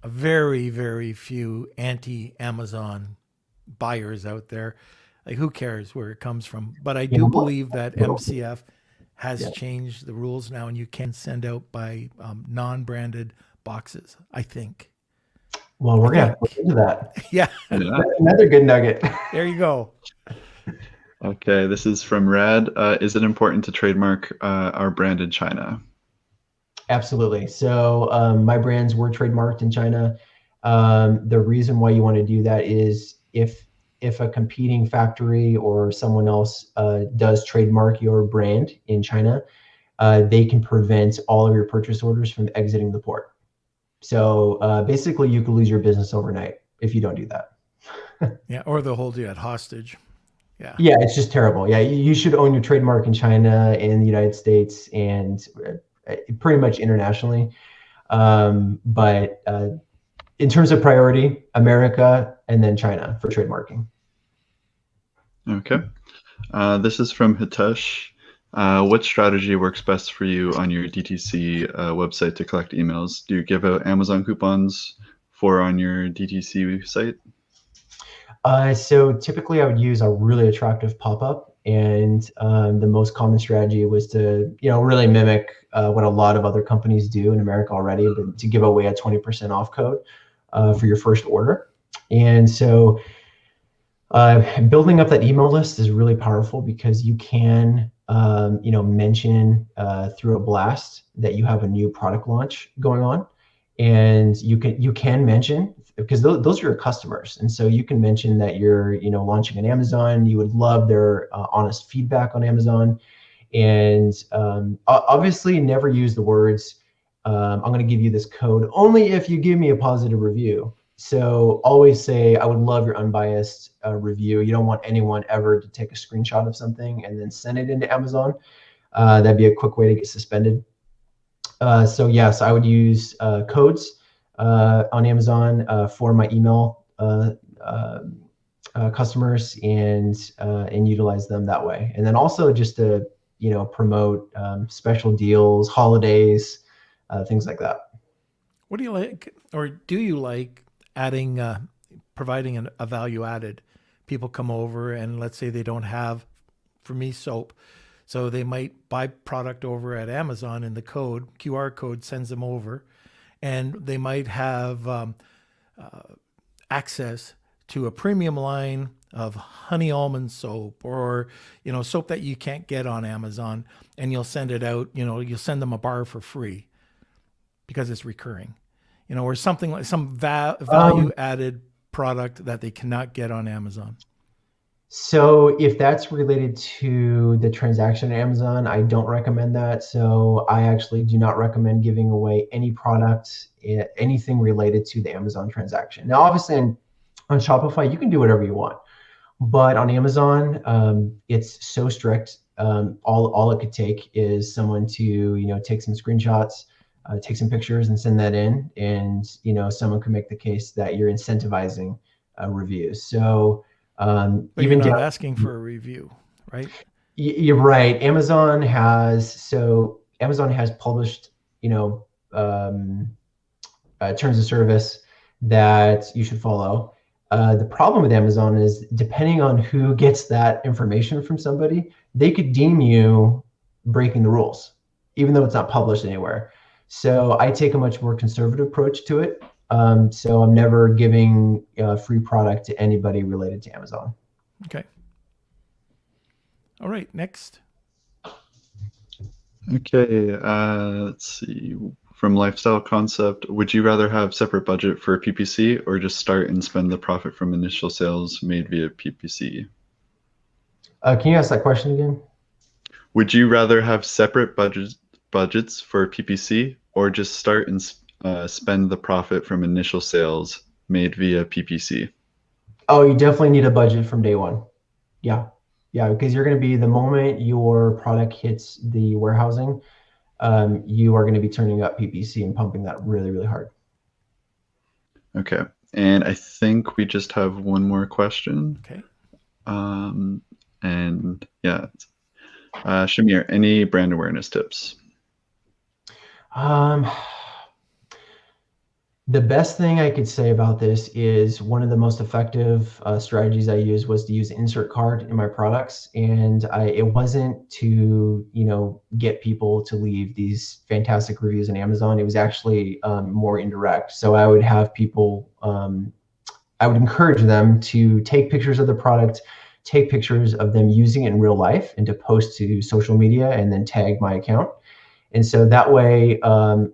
a very, very few anti-Amazon buyers out there. Like, who cares where it comes from? But I do believe that MCF has changed the rules now, and you can send out by non-branded boxes, I think. Well, we're going to look into that. Yeah. Another good nugget. There you go. Okay, this is from Rad. Is it important to trademark our brand in China? Absolutely. So my brands were trademarked in China. The reason why you want to do that is if a competing factory or someone else does trademark your brand in China, they can prevent all of your purchase orders from exiting the port. So basically, you could lose your business overnight if you don't do that. Yeah, or they'll hold you at hostage. Yeah. Yeah, it's just terrible. Yeah, you should own your trademark in China, in the United States, and pretty much internationally. But in terms of priority, America and then China for trademarking. Okay. This is from Hitesh. What strategy works best for you on your DTC website to collect emails? Do you give out Amazon coupons on your DTC site? So typically I would use a really attractive pop-up, and the most common strategy was to, really mimic what a lot of other companies do in America already, but to give away a 20% off code for your first order. And so building up that email list is really powerful because you can, mention through a blast that you have a new product launch going on, and you can mention, because those are your customers, and so you can mention that you're launching on Amazon. You would love their honest feedback on Amazon, and obviously never use the words, I'm going to give you this code only if you give me a positive review. So always say, I would love your unbiased review. You don't want anyone ever to take a screenshot of something and then send it into Amazon. That'd be a quick way to get suspended. So yes, I would use codes on Amazon for my email customers and utilize them that way. And then also just to promote special deals, holidays, things like that. What do you like, or do you like adding, providing a value added? People come over and let's say they don't have, for me, soap. So they might buy product over at Amazon, and the QR code sends them over, and they might have access to a premium line of honey almond soap, or soap that you can't get on Amazon, and you'll send it out. You'll send them a bar for free because it's recurring, or something like some value added product that they cannot get on Amazon. So if that's related to the transaction at Amazon, I don't recommend that. So I actually do not recommend giving away any product, anything related to the Amazon transaction. Now, obviously on Shopify, you can do whatever you want, but on Amazon, it's so strict. All it could take is someone to, take some screenshots, take some pictures and send that in. And, someone could make the case that you're incentivizing reviews. So, but even you're not asking for a review, right? You're right. Amazon has published, terms of service that you should follow. The problem with Amazon is, depending on who gets that information from somebody, they could deem you breaking the rules, even though it's not published anywhere. So I take a much more conservative approach to it. So I'm never giving free product to anybody related to Amazon. Okay. All right, next. Okay, let's see. From Lifestyle Concept, would you rather have separate budget for PPC or just start and spend the profit from initial sales made via PPC? Can you ask that question again? Would you rather have separate budgets for PPC or just start and spend the profit from initial sales made via PPC? Oh, you definitely need a budget from day one. Yeah, because you're going to be, the moment your product hits the warehousing, you are going to be turning up PPC and pumping that really, really hard. Okay, and I think we just have one more question. Okay. And And yeah, Shamir, any brand awareness tips? Um, the best thing I could say about this is one of the most effective strategies I used was to use insert card in my products, and it wasn't to get people to leave these fantastic reviews on Amazon. It was actually more indirect. So I would have people, I would encourage them to take pictures of the product, take pictures of them using it in real life, and to post to social media, and then tag my account. And so that way,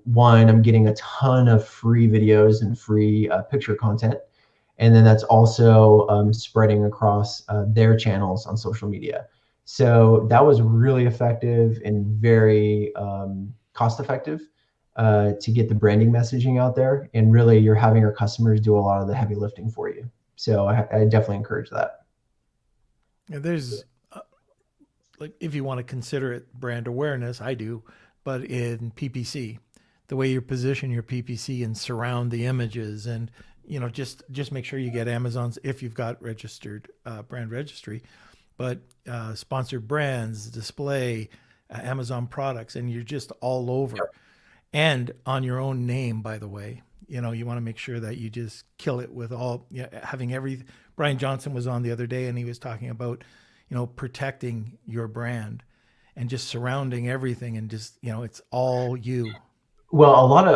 one, I'm getting a ton of free videos and free picture content. And then that's also spreading across their channels on social media. So that was really effective and very cost effective to get the branding messaging out there. And really, you're having your customers do a lot of the heavy lifting for you. So I definitely encourage that. Yeah, there's like, if you want to consider it brand awareness, I do, but in PPC, the way you position your PPC and surround the images, and just make sure you get Amazon's if you've got registered brand registry, but sponsored brands, display, Amazon products, and you're just all over. Yep. And on your own name, by the way. You want to make sure that you just kill it with all, having every. Brian Johnson was on the other day, and he was talking about, protecting your brand and just surrounding everything, and just, it's all you. Well, a lot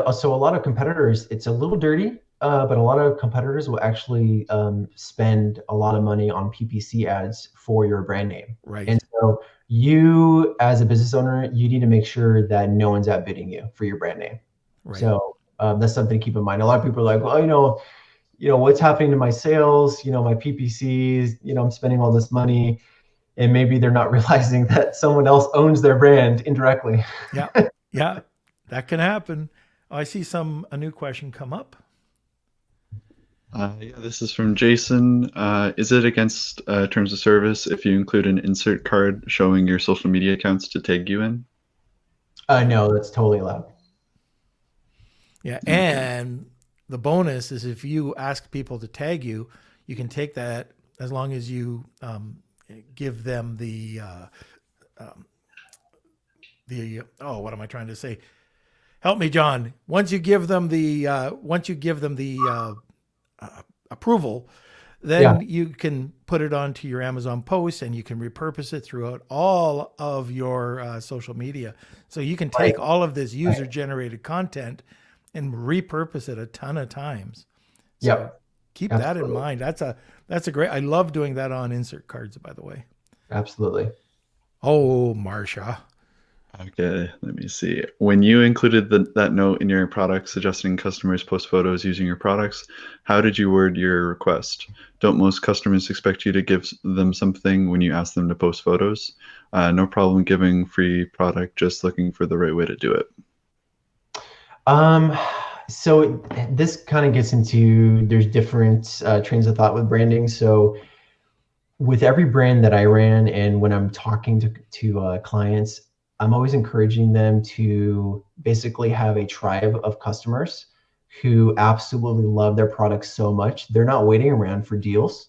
of competitors, it's a little dirty, but a lot of competitors will actually spend a lot of money on PPC ads for your brand name. Right. And so you, as a business owner, you need to make sure that no one's outbidding you for your brand name. Right. So that's something to keep in mind. A lot of people are like, well, what's happening to my sales? My PPCs, I'm spending all this money. And maybe they're not realizing that someone else owns their brand indirectly. Yeah. Yeah. That can happen. I see a new question come up. Yeah, this is from Jason. Is it against terms of service if you include an insert card showing your social media accounts to tag you in? No, that's totally allowed. Yeah. And the bonus is if you ask people to tag you, you can take that as long as you give them the what am I trying to say? Help me, John. Once you give them the approval, then you can put it onto your Amazon posts, and you can repurpose it throughout all of your social media. So you can take all of this user-generated content and repurpose it a ton of times. So keep that in mind. That's a great. I love doing that on insert cards, by the way. Absolutely. Oh, Marsha. Okay, let me see. When you included that note in your product suggesting customers post photos using your products, how did you word your request? Don't most customers expect you to give them something when you ask them to post photos? No problem giving free product, just looking for the right way to do it. So this kind of gets into, there's different trains of thought with branding. So with every brand that I ran, and when I'm talking to clients, I'm always encouraging them to basically have a tribe of customers who absolutely love their products so much. They're not waiting around for deals.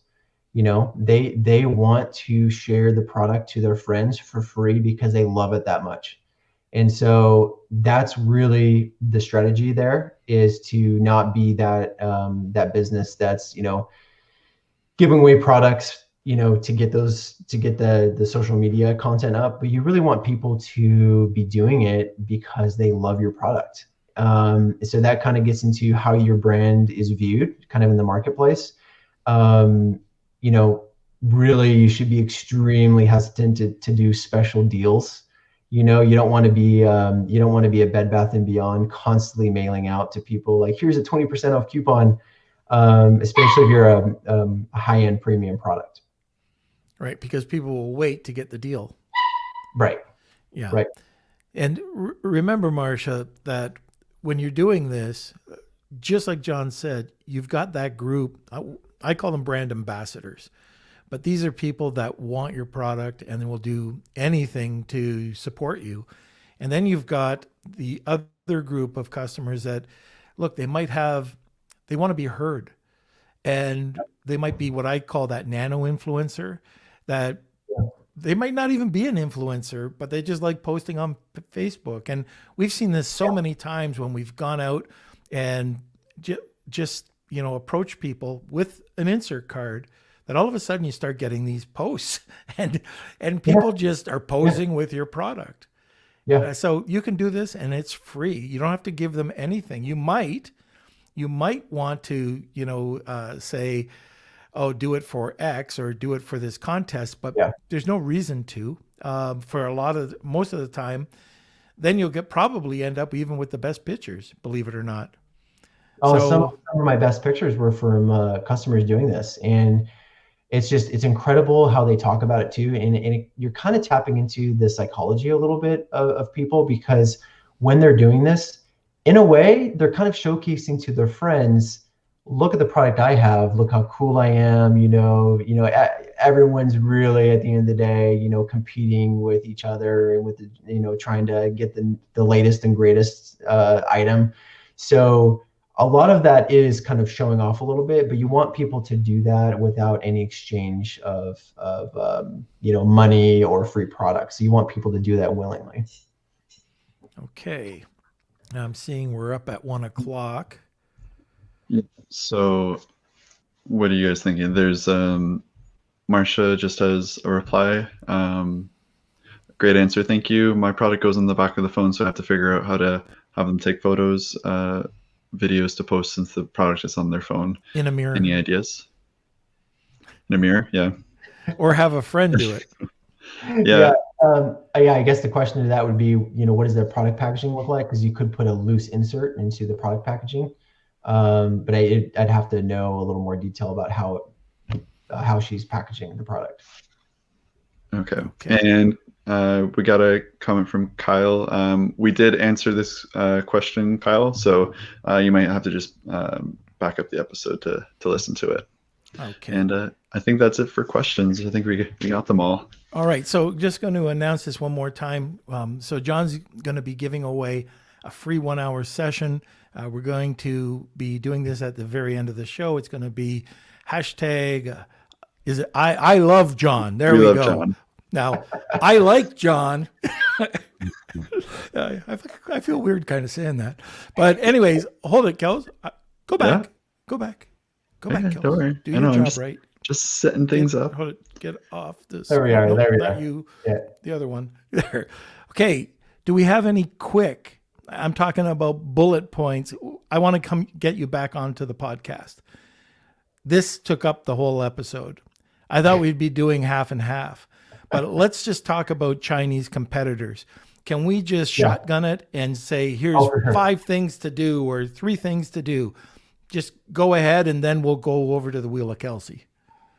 They want to share the product to their friends for free because they love it that much. And so that's really the strategy there, is to not be that business that's, giving away products, to get the social media content up, but you really want people to be doing it because they love your product. So that kind of gets into how your brand is viewed kind of in the marketplace. Really you should be extremely hesitant to do special deals. You don't want to be a Bed Bath & Beyond constantly mailing out to people like, here's a 20% off coupon, especially if you're a high-end premium product. Right, because people will wait to get the deal. Right. Yeah. Right. And remember, Marsha, that when you're doing this, just like John said, you've got that group. I call them brand ambassadors, but these are people that want your product and will do anything to support you. And then you've got the other group of customers that, look, they want to be heard. And they might be what I call that nano influencer, that they might not even be an influencer, but they just like posting on Facebook. And we've seen this so many times when we've gone out and just, approach people with an insert card, that all of a sudden you start getting these posts and people just are posing with your product. Yeah. So you can do this and it's free. You don't have to give them anything. You might want to, say, oh, do it for X or do it for this contest, but there's no reason to. For most of the time, then you'll probably end up even with the best pictures, believe it or not. Oh, some of my best pictures were from customers doing this, and it's incredible how they talk about it too. And you're kind of tapping into the psychology a little bit of people, because when they're doing this, in a way, they're kind of showcasing to their friends, look at the product I have, look how cool I am. Everyone's really, at the end of the day, competing with each other and with trying to get the latest and greatest item. So a lot of that is kind of showing off a little bit, but you want people to do that without any exchange of money or free products. So you want people to do that willingly. Okay. Now I'm seeing we're up at 1:00. Yeah. So what are you guys thinking? There's Marcia just has a reply. Great answer. Thank you. My product goes on the back of the phone, so I have to figure out how to have them take photos, videos to post since the product is on their phone. In a mirror. Any ideas? In a mirror? Yeah. Or have a friend do it. Yeah. I guess the question to that would be, what does their product packaging look like? Because you could put a loose insert into the product packaging. But I'd have to know a little more detail about how she's packaging the product. Okay. And we got a comment from Kyle. We did answer this question, Kyle, so you might have to just back up the episode to listen to it. Okay. And I think that's it for questions. I think we got them all. All right. So just going to announce this one more time. So John's going to be giving away a free 1-hour session. We're going to be doing this at the very end of the show. It's going to be hashtag, I love John. There we love go. John. Now, I like John. I feel weird kind of saying that. But anyways, hold it, Kels. Go back. Yeah. Go back. Go back, Kels. Don't worry. Do your job right. Just setting things up. Hold it. Get off this. There we are. Nope, there we not are. You. Yeah. The other one. There. Okay. Do we have any quick? I'm talking about bullet points. I want to come get you back onto the podcast. This took up the whole episode. I thought we'd be doing half and half, but let's just talk about Chinese competitors. Can we just shotgun it and say, here's 5 things to do or 3 things to do? Just go ahead and then we'll go over to the Wheel of Kelsey.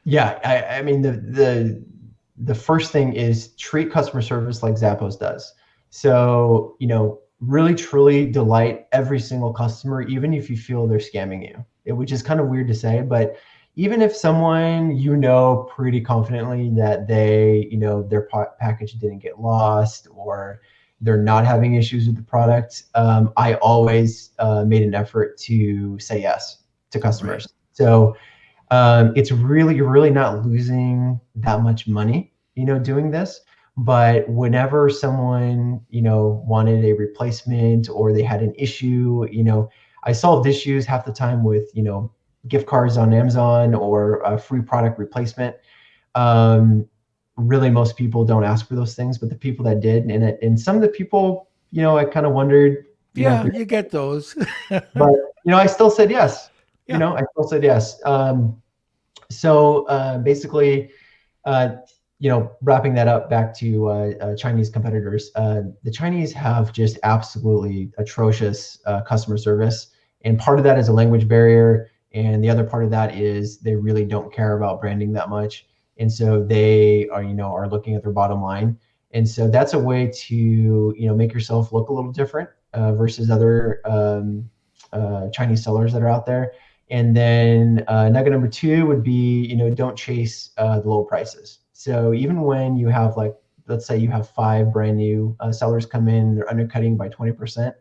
Yeah. I mean, the first thing is treat customer service like Zappos does. So, really truly delight every single customer, even if you feel they're scamming you, which is kind of weird to say, but even if someone, pretty confidently that they, their package didn't get lost or they're not having issues with the product, I always made an effort to say yes to customers. Right. So you're really not losing that much money, doing this. But whenever someone, wanted a replacement or they had an issue, I solved issues half the time with, gift cards on Amazon or a free product replacement. Really, most people don't ask for those things, but the people that did, and some of the people, I kind of wondered. You get those. But, I still said yes. Yeah. I still said yes. So basically, wrapping that up back to Chinese competitors, the Chinese have just absolutely atrocious customer service. And part of that is a language barrier. And the other part of that is they really don't care about branding that much. And so they are looking at their bottom line. And so that's a way to, make yourself look a little different versus other Chinese sellers that are out there. And then nugget number 2 would be, don't chase the low prices. So even when you have let's say you have 5 brand new sellers come in, they're undercutting by 20%,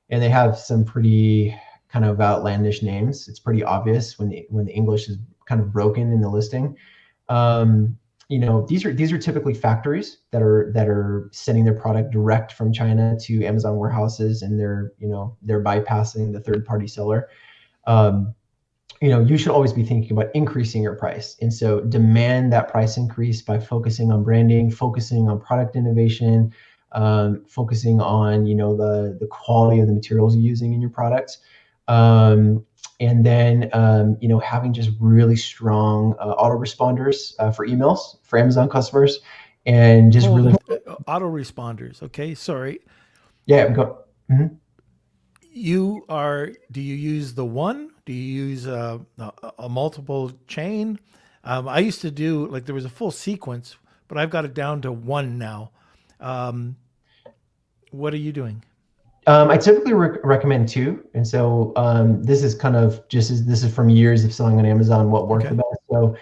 and they have some pretty kind of outlandish names. It's pretty obvious when the English is kind of broken in the listing. these are typically factories that are sending their product direct from China to Amazon warehouses, and they're bypassing the third party seller. Um, you should always be thinking about increasing your price. And so demand that price increase by focusing on branding, focusing on product innovation, focusing on, the quality of the materials you're using in your products. And then, having just really strong autoresponders for emails for Amazon customers, and just Hold really, it. Autoresponders. Okay. Sorry. yeah, go. Mhm. Do you use the one? Do you use a multiple chain? I used to do, like, there was a full sequence, but I've got it down to one now. Um, what are you doing? I typically recommend two, and so this is kind of this is from years of selling on Amazon what worked Okay. the best. So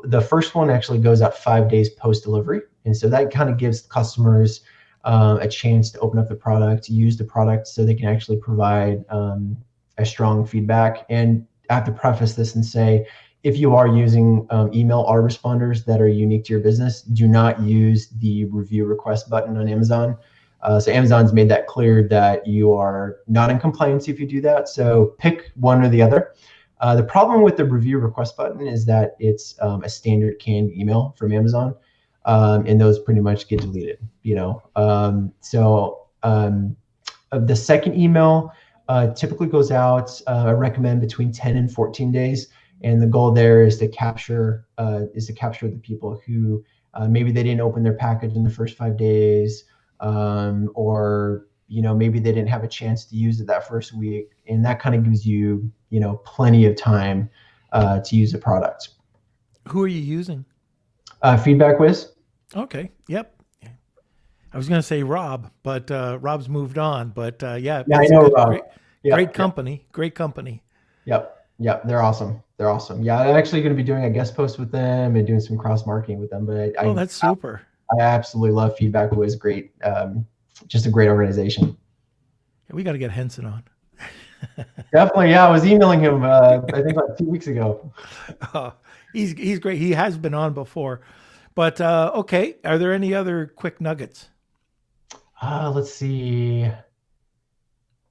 the first one actually goes out 5 days post delivery, and so that kind of gives customers a chance to open up the product, use the product, so they can actually provide a strong feedback. And I have to preface this and say, if you are using email autoresponders that are unique to your business, do not use the review request button on Amazon. So Amazon's made that clear that you are not in compliance if you do that. So pick one or the other. The problem with the review request button is that it's a standard canned email from Amazon, and those pretty much get deleted. The second email typically goes out. I recommend between 10 and 14 days, and the goal there is to capture the people who maybe they didn't open their package in the first 5 days. Or maybe they didn't have a chance to use it that first week, and that kind of gives you plenty of time to use the product. Who are you using? Feedback Whiz. Okay. Yep. I was going to say Rob, but Rob's moved on. But yeah, Yeah, I it's a know good, Rob. great, Yeah, great company. Great company. Yep, they're awesome. Yeah, I'm actually going to be doing a guest post with them and doing some cross marketing with them. But Oh, that's super. I absolutely love Feedback Whiz. Great, just a great organization. We got to get Henson on. Definitely, yeah. I was emailing him. I think like 2 weeks ago. He's great. He has been on before. But okay, are there any other quick nuggets? Let's see.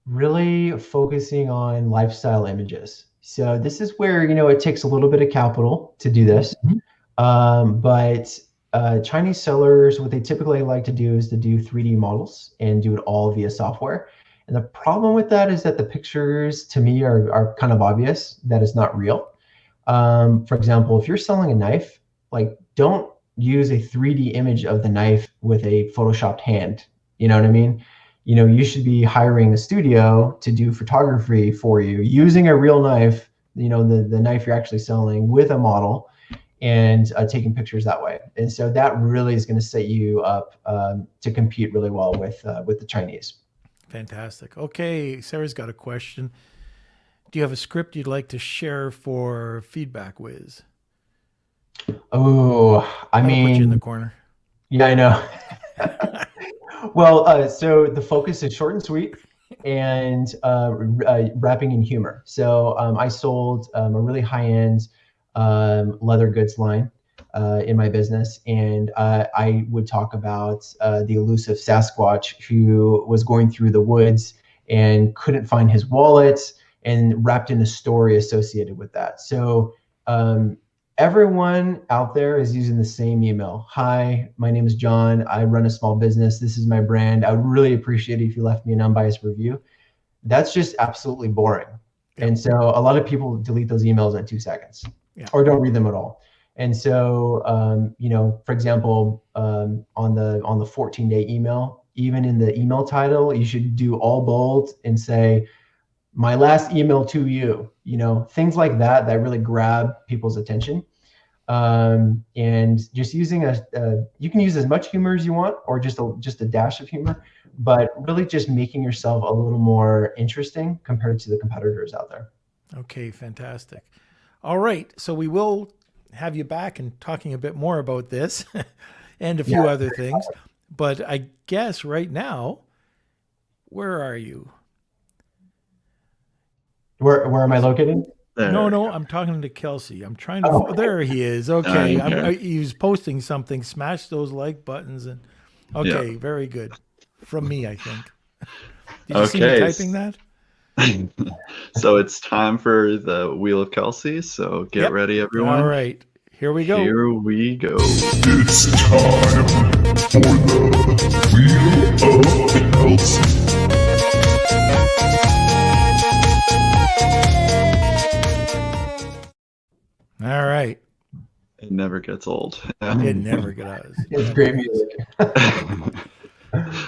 Really focusing on lifestyle images. So this is where it takes a little bit of capital to do this, but Chinese sellers, what they typically like to do is to do 3D models and do it all via software. And the problem with that is that the pictures, to me, are kind of obvious that it's not real. For example, if you're selling a knife, like, don't use a 3D image of the knife with a photoshopped hand. You know what I mean? You should be hiring a studio to do photography for you, using a real knife, the knife you're actually selling, with a model, and taking pictures that way. And so that really is going to set you up to compete really well with the Chinese. Fantastic. Okay, Sarah's got a question. Do you have a script you'd like to share for Feedback Whiz? Oh, I I'll put you in mean, the corner. yeah, I know. Well, so the focus is short and sweet, and wrapping in humor. So I sold a really high-end leather goods line in my business, and I would talk about the elusive Sasquatch who was going through the woods and couldn't find his wallet, and wrapped in a story associated with that. So everyone out there is using the same email. Hi, my name is John. I run a small business. This is my brand. I would really appreciate it if you left me an unbiased review. That's just absolutely boring. Yep. And so a lot of people delete those emails in 2 seconds, or don't read them at all. And so, for example, on the 14-day email, even in the email title, you should do all bold and say, my last email to you, things like that really grab people's attention. And just using you can use as much humor as you want, or just a dash of humor, but really just making yourself a little more interesting compared to the competitors out there. Okay, fantastic. All right, so we will have you back and talking a bit more about this and a few other things. But I guess right now, where are you? Where am I located? There No, we no, go. I'm talking to Kelsey. I'm trying to. Oh. There he is. Okay, Okay. he was posting something. Smash those like buttons and. Okay, very good. From me, I think. Did you see me Okay. typing that? So it's time for the Wheel of Kelsey. So get Yep. ready, everyone. All right, here we go. Here we go. It's time for the Wheel of Kelsey. All right, It never gets old. it never does. It's great music.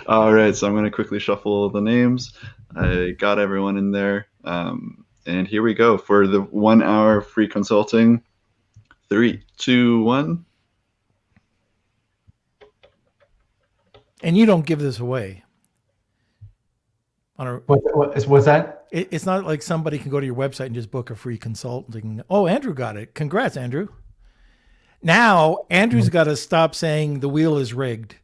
All right, so I'm going to quickly shuffle the names. I got everyone in there. And here we go for the 1 hour free consulting. 3, 2, 1. And you don't give this away. On a, What's that? it's not like somebody can go to your website and just book a free consulting. Oh, Andrew got it. Congrats, Andrew. Now, Andrew's got to stop saying the wheel is rigged.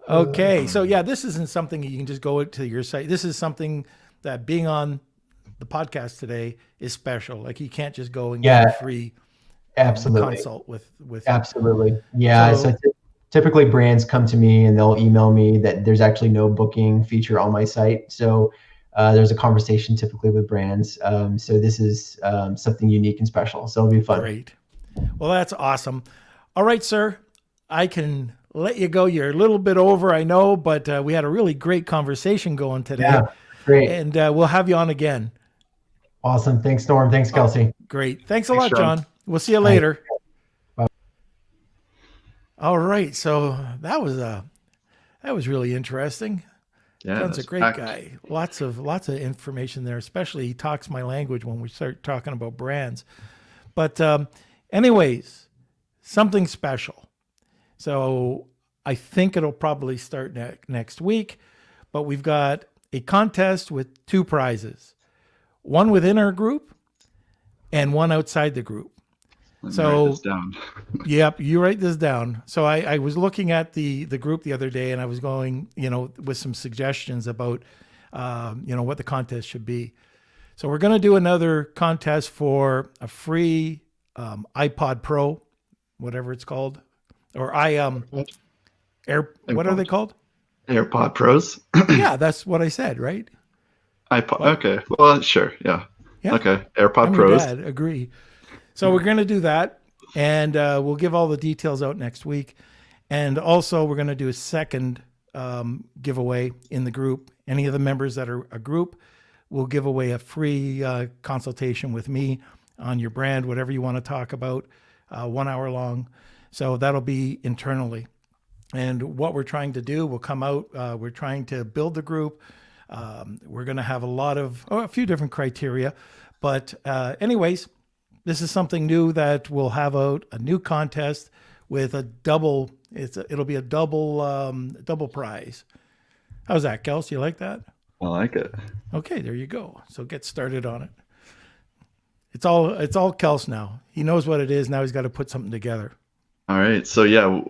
Okay, so yeah, this isn't something you can just go to your site. This is something that being on the podcast today is special. Like you can't just go and get a free Absolutely. consult with Absolutely. Yeah. So- So, typically brands come to me and they'll email me that there's actually no booking feature on my site. So there's a conversation typically with brands. So this is something unique and special. So it'll be fun. Great. Well, that's awesome. All right, sir. I can let you go. You're a little bit over, I know, but we had a really great conversation going today. Yeah. Great. And we'll have you on again. Awesome. Thanks, Norm. Thanks, Kelsey. Great. Thanks a Thanks, lot, John. John. We'll see you later. All right. So that was really interesting. Yeah, John's a that's great packed. guy. Lots of information there, especially he talks my language when we start talking about brands. But anyways, something special. So I think it'll probably start next week, but we've got a contest with 2 prizes, one within our group and one outside the group. Let me So- write this down. Yep, you write this down. So I was looking at the group the other day, and I was going, with some suggestions about, what the contest should be. So we're going to do another contest for a free iPod Pro, whatever it's called, or what are they called? AirPod Pros. Yeah, that's what I said, right? iPod. Okay. Well, sure. Yeah. Yeah. Okay. AirPod I'm Pros. your dad, agree. So we're going to do that, and we'll give all the details out next week. And also, we're going to do a second giveaway in the group. Any of the members that are a group will give away a free consultation with me on your brand, whatever you want to talk about, 1 hour long. So that'll be internally. And what we're trying to do will come out. We're trying to build the group. We're going to have a few different criteria. But anyways, this is something new that we'll have out, a new contest with a double. It'll be a double prize. How's that, Kels? You like that? I like it. Okay, there you go. So get started on it. It's all Kels now. He knows what it is. Now he's got to put something together. All right. So yeah,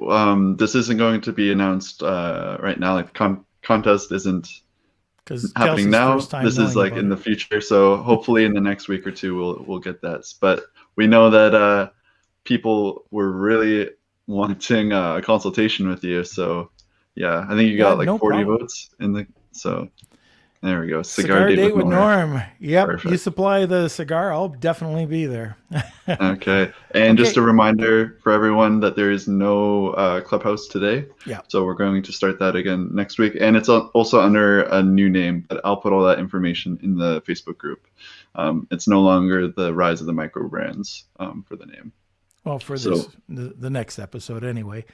this isn't going to be announced right now. Like the contest isn't Because happening now. This is like in the future. So hopefully in the next week or two we'll get that. But we know that people were really wanting a consultation with you. So yeah, I think you got like no 40 problem. votes in the. So there we go. Cigar date with Norm. Yep, Perfect. you supply the cigar. I'll definitely be there. Okay. And just Okay. a reminder for everyone that there is no Clubhouse today. Yeah. So we're going to start that again next week. And it's also under a new name, but I'll put all that information in the Facebook group. It's no longer the Rise of the Micro Brands for the name. Well, for So- this the next episode anyway.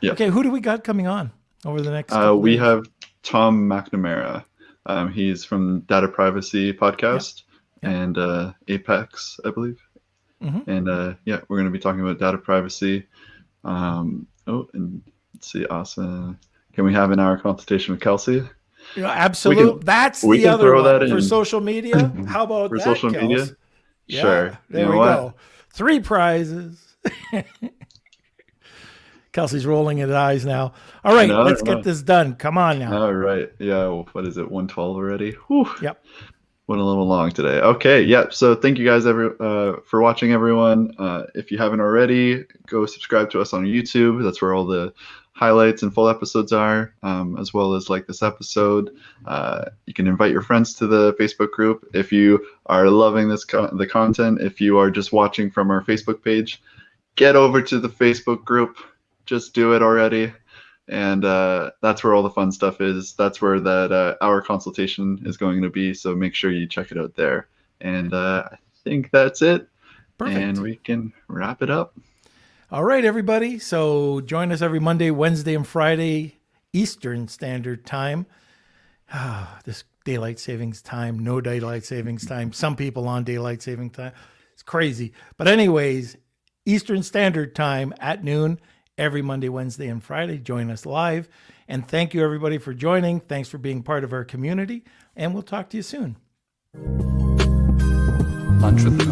Yeah. Okay, who do we got coming on over the next? We days? have Tom McNamara. He's from Data Privacy Podcast Yep. and Apex, I believe. Mhm. And yeah, we're going to be talking about data privacy. And let's see, awesome. Can we have an hour consultation with Kelsey? Yeah, absolutely. That's we the can other throw one that for in. social media. How about For that, social Kels? media? Yeah, Sure. There You know we what? go. 3 prizes. Kelsey's rolling his eyes now. All right, No, let's no. get this done. Come on now. All right. Yeah. Well, what is it? 112 already? Whew. Yep. Went a little long today. Okay. Yep. So thank you guys for watching, everyone. If you haven't already, go subscribe to us on YouTube. That's where all the highlights and full episodes are, as well as like this episode. You can invite your friends to the Facebook group. If you are loving the content, if you are just watching from our Facebook page, get over to the Facebook group. Just do it already. And that's where all the fun stuff is. That's where that hour consultation is going to be. So make sure you check it out there. And I think that's it. Perfect. And we can wrap it up. All right, everybody. So join us every Monday, Wednesday, and Friday, Eastern Standard Time. This daylight savings time, no daylight savings time. Some people on daylight saving time. It's crazy. But anyways, Eastern Standard Time at noon every Monday, Wednesday, and Friday. Join us live. And thank you, everybody, for joining. Thanks for being part of our community. And we'll talk to you soon. Lunch with the